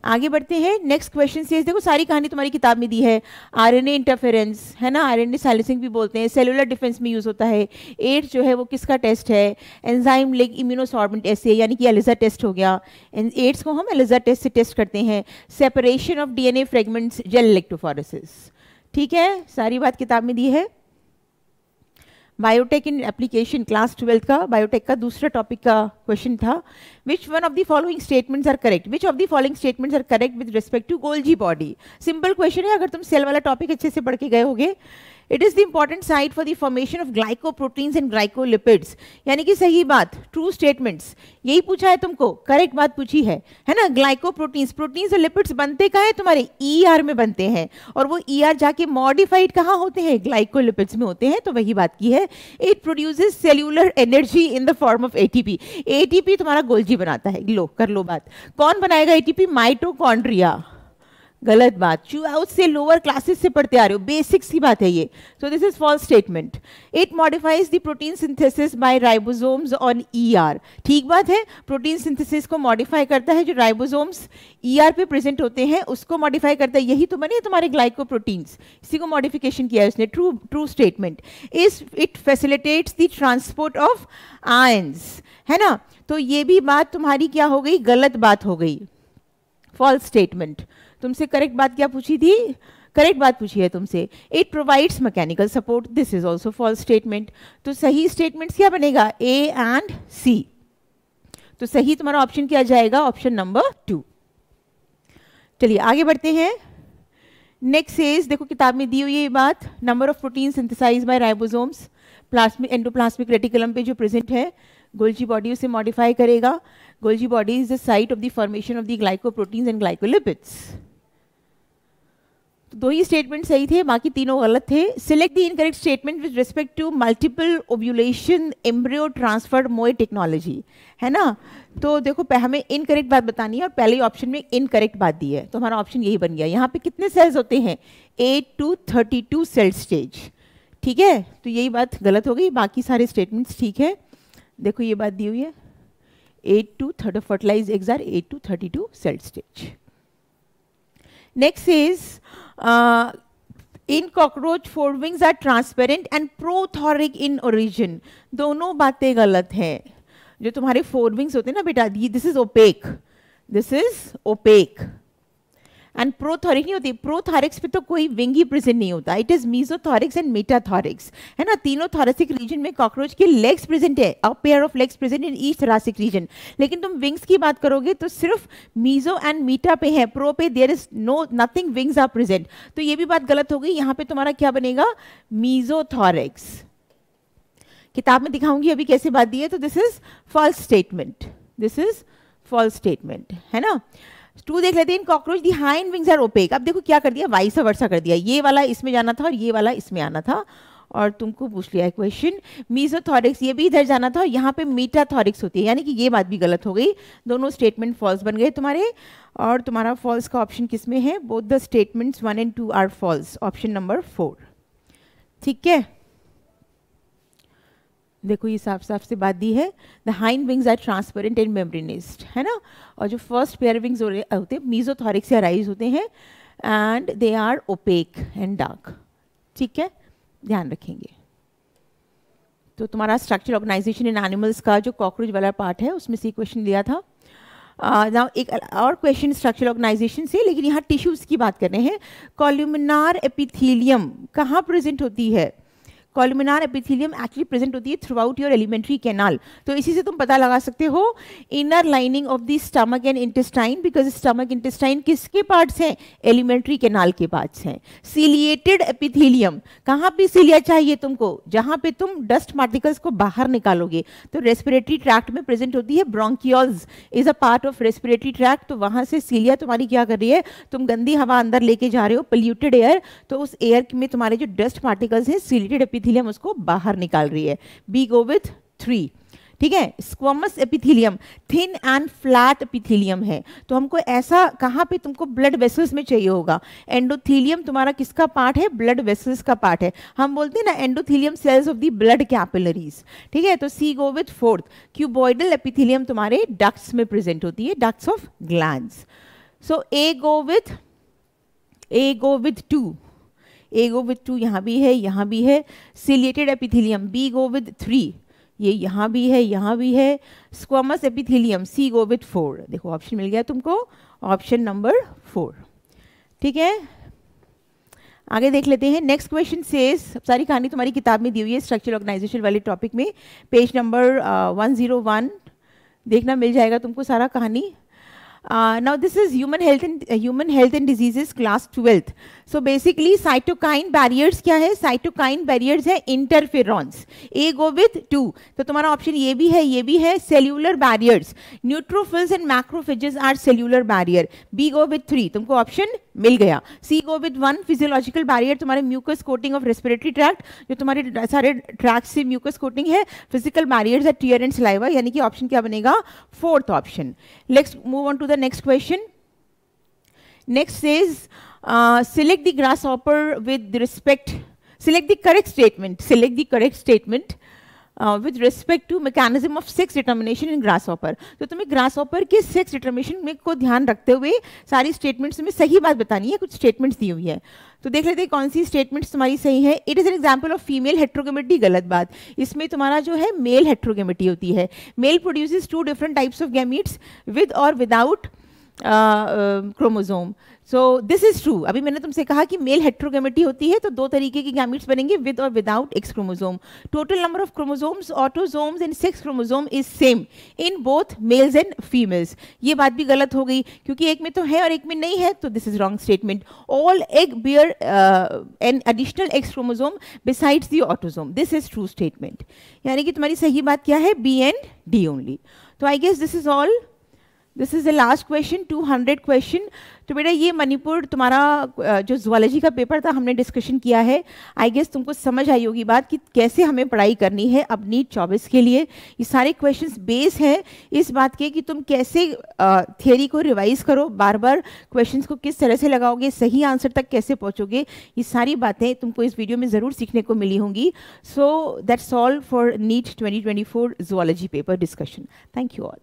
आगे बढ़ते हैं, नेक्स्ट क्वेश्चन से। देखो सारी कहानी तुम्हारी किताब में दी है। आरएनए इंटरफेरेंस है ना, आरएनए साइलेंसिंग भी बोलते हैं, सेलुलर डिफेंस में यूज होता है। एड्स जो है वो किसका टेस्ट है, एंजाइम लिंक इम्यूनोसॉर्बेंट एसे, यानी कि एलिजा टेस्ट हो गया। एड्स को हम एलिजा टेस्ट से टेस्ट करते हैं। Separation of DNA fragments, gel electrophoresis. ठीक है, सारी बात किताब में दी है। बायोटेक इन एप्लीकेशन क्लास 12 का बायोटेक का दूसरा टॉपिक का क्वेश्चन था। Which one of the following statements are correct, which of the following statements are correct with respect to Golgi body. Simple question है, अगर तुम सेल वाला टॉपिक अच्छे से पढ़ के गए होगे। It is the important site for the formation of glycoproteins and glycolipids, यानी कि सही बात, ट्रू स्टेटमेंट्स, यही पूछा है तुमको, करेक्ट बात पूछी है ना। ग्लाइकोप्रोटीन्स, प्रोटीन्स और लिपिड्स बनते कहाँ है तुम्हारे, ईआर में बनते हैं, और वो ईआर जाके मॉडिफाइड कहाँ होते हैं, ग्लाइकोलिपिड्स में होते हैं, तो वही बात की है। It produces cellular energy in the form of ATP, ATP तुम्हारा गोल्जी बनाता है। लो कर लो बात, कौन बनाएगा एटीपी, माइटोकॉन्ड्रिया। गलत बात, चूआउट से लोअर क्लासेस से पढ़ते आ रहे हो, बेसिक्स की बात है ये। So this is false statement. It modifies the protein synthesis by ribosomes on ER, ठीक बात है, प्रोटीन सिंथेसिस को मॉडिफाई करता है, जो राइबोसोम्स ईआर पे प्रेजेंट होते हैं उसको मॉडिफाई करता है, यही तो बने तुम्हारे ग्लाइकोप्रोटीन्स, इसी को मॉडिफिकेशन किया है उसने। True statement. Is it facilitates the transport of ions, है ना, तो ये भी बात तुम्हारी क्या हो गई, गलत बात हो गई, फॉल्स स्टेटमेंट। तुमसे करेक्ट बात क्या पूछी थी, करेक्ट बात पूछी है तुमसे। It provides mechanical support, this is also false statement. तो सही स्टेटमेंट्स क्या बनेगा, ए एंड सी। तो सही तुम्हारा ऑप्शन क्या जाएगा, ऑप्शन नंबर 2। चलिए आगे बढ़ते हैं। नेक्स्ट इज, देखो किताब में दी हुई ये बात, number of protein synthesize by ribosomes plasmic endoplasmic reticulum पे जो प्रेजेंट है, गोल्जी बॉडी उसे मॉडिफाई करेगा। Golgi body is the site of the formation of the glycoproteins and glycolipids. तो 2 ही स्टेटमेंट सही थे, बाकी तीनों गलत थे। Select the incorrect statement with respect to multiple ovulation embryo transferred MOET technology, है ना। तो देखो हमें इनकरेक्ट बात बतानी है और पहले ही ऑप्शन में इनकरेक्ट बात दी है, तो हमारा ऑप्शन यही बन गया। यहाँ पे कितने सेल्स होते हैं, 8 to 32 सेल स्टेज, ठीक है, तो यही बात गलत हो गई, बाकी सारे स्टेटमेंट्स ठीक है। देखो ये बात दी हुई है, 8 to 30 fertilized eggs are 8 to 32 cell stage. Next is in cockroach forewings are transparent and prothoric in origin. दोनों बातें गलत हैं। जो तुम्हारे forewings होते हैं ना बेटा, this is opaque, this is opaque. And prothoracic नहीं होती, प्रोथोरिक्स पे तो कोई विंग ही प्रेजेंट नहीं होता, इट इज मीजोथोरिक्स एंड मेटाथोरिक्स, है ना। तीनों थोरेसिक रीजन में कॉकरोच के लेग्स प्रेजेंट है, a pair of legs present in each thoracic region. लेकिन तुम विंग्स की बात करोगे तो सिर्फ मीजो एंड मीटा पे है, प्रो पे there is no nothing, wings are present. तो ये भी बात गलत हो गई, यहाँ पे तुम्हारा क्या बनेगा, मीजोथोरिक्स। किताब में दिखाऊंगी अभी कैसे बात दी है, तो this is false statement, this is false statement, है ना। 2 देख लेते हैं। In cockroach the hind wings are opaque. अब देखो क्या कर दिया, वाइस वर्सा कर दिया, ये वाला इसमें जाना था और ये वाला इसमें आना था, और तुमको पूछ लिया है क्वेश्चन मीजोथोरिक्स, ये भी इधर जाना था और यहाँ पे मीटाथोरिक्स होती है, यानी कि ये बात भी गलत हो गई, दोनों स्टेटमेंट फॉल्स बन गए तुम्हारे। और तुम्हारा फॉल्स का ऑप्शन किस में है? Both the statements 1 and 2 are false, option number 4। ठीक है, देखो ये साफ साफ से बात दी है, the hind wings are transparent and membranized, है ना, और जो फर्स्ट पेयर विंग्स होते हैं मीजोथोरिक्स से अराइज होते हैं and they are opaque and dark. ठीक है, ध्यान रखेंगे। तो तुम्हारा स्ट्रक्चर ऑर्गेनाइजेशन इन एनिमल्स का जो कॉकरोच वाला पार्ट है उसमें से क्वेश्चन दिया था। नाउ एक और क्वेश्चन स्ट्रक्चर ऑर्गेनाइजेशन से, लेकिन यहाँ टिश्यूज की बात कर रहे हैं। कॉलुमिनार एपिथेलियम कहाँ प्रेजेंट होती है? कॉलुमिनार एपिथेलियम एक्चुअली प्रेजेंट होती है through out your alimentary canal. तो इसी से तुम पता लगा सकते हो inner lining of the stomach and intestine, because stomach intestine किसके पार्ट्स हैं? एलिमेंट्री कैनाल के पार्ट्स हैं। सीलिएटेड एपिथेलियम, कहाँ पे सीलिया चाहिए तुमको? जहाँ पे तुम डस्ट पार्टिकल्स को बाहर निकालोगे। तो रेस्पिरेटरी ट्रैक्ट में प्रेजेंट होती है। Bronchioles is a part of respiratory tract, तो वहाँ से सीलिया तुम्हारी क्या कर रही है? तुम गंदी हवा अंदर लेके जा रहे हो, पोल्यूटेड एयर, तो उस एयर में तुम्हारे जो डस्ट पार्टिकल्स हैं सीलिएटेड एपिथेलियम उसको बाहर निकाल रही है। B go with 3। ठीक है, squamous epithelium thin and flat epithelium है, तो हमको ऐसा कहाँ पे तुमको ब्लड वेसल्स में चाहिए होगा। एंडोथेलियम तुम्हारा किसका पार्ट है? ब्लड वेसल्स का पार्ट है। हम बोलते हैं ना endothelium cells of the blood capillaries. ठीक है, तो C go with 4th। Cuboidal epithelium तुम्हारे डक्ट्स में प्रेजेंट होती है, ducts of glands. So A go with 2। A go with 2 यहाँ भी है, यहाँ भी है। Ciliated epithelium B go with 3, ये यहाँ भी है, यहाँ भी है। Squamous epithelium C go with 4। देखो ऑप्शन मिल गया तुमको, ऑप्शन नंबर 4। ठीक है, आगे देख लेते हैं। नेक्स्ट क्वेश्चन सेज, सारी कहानी तुम्हारी किताब में दी हुई है स्ट्रक्चरल ऑर्गेनाइजेशन वाले टॉपिक में, पेज नंबर 101 देखना मिल जाएगा तुमको सारा कहानी। Now this is human health and diseases class 12th. So basically cytokine barriers क्या है? cytokine barriers है interferons. A go with 2. तो तुम्हारा ऑप्शन ये भी है, ये भी है। cellular barriers, neutrophils and macrophages are cellular barrier. B go with 3. तुमको ऑप्शन मिल गया। C go with 1. physiological barrier तुम्हारे mucus coating of respiratory tract, जो तुम्हारे सारे ट्रैक्ट से mucus coating है। physical barriers है tear and saliva, यानी कि ऑप्शन क्या बनेगा? 4th option. Let's move on to the next question. Next says select the grasshopper with respect, select the correct statement with respect to mechanism of sex determination in grasshopper. तो तुम्हें grasshopper के sex determination में को ध्यान रखते हुए सारी statements में सही बात बतानी है। कुछ statements दी हुई है, तो देख लेते हैं कौन सी statements तुम्हारी सही है। It is an example of female heterogamety, गलत बात। इसमें तुम्हारा जो है male heterogamety होती है। Male produces 2 different types of gametes with or without chromosome. So this is true. अभी मैंने तुमसे कहा कि मेल हेट्रोगेमेटी होती है तो 2 तरीके की गैमीट्स बनेंगे, विद और without x chromosome. Total number of chromosomes, autosomes and sex chromosome is same in both mails and females. ये बात भी गलत हो गई क्योंकि एक में तो है और एक में नहीं है, तो this is wrong statement. All egg bear an additional X chromosome besides the autosome, this is true statement. यानी कि तुम्हारी सही बात क्या है? B and D only. तो I guess this is all. This is the last question, 200 question. तो बेटा ये मणिपुर तुम्हारा जो जुआलॉजी का पेपर था हमने डिस्कशन किया है। आई गेस तुमको समझ आई होगी बात कि कैसे हमें पढ़ाई करनी है अब नीट 24 के लिए। ये सारे क्वेश्चंस बेस हैं इस बात के कि तुम कैसे थियरी को रिवाइज करो, बार बार क्वेश्चंस को किस तरह से लगाओगे, सही आंसर तक कैसे पहुंचोगे, ये सारी बातें तुमको इस वीडियो में ज़रूर सीखने को मिली होंगी। So that's all for NEET 2024 zoology paper discussion. Thank you all.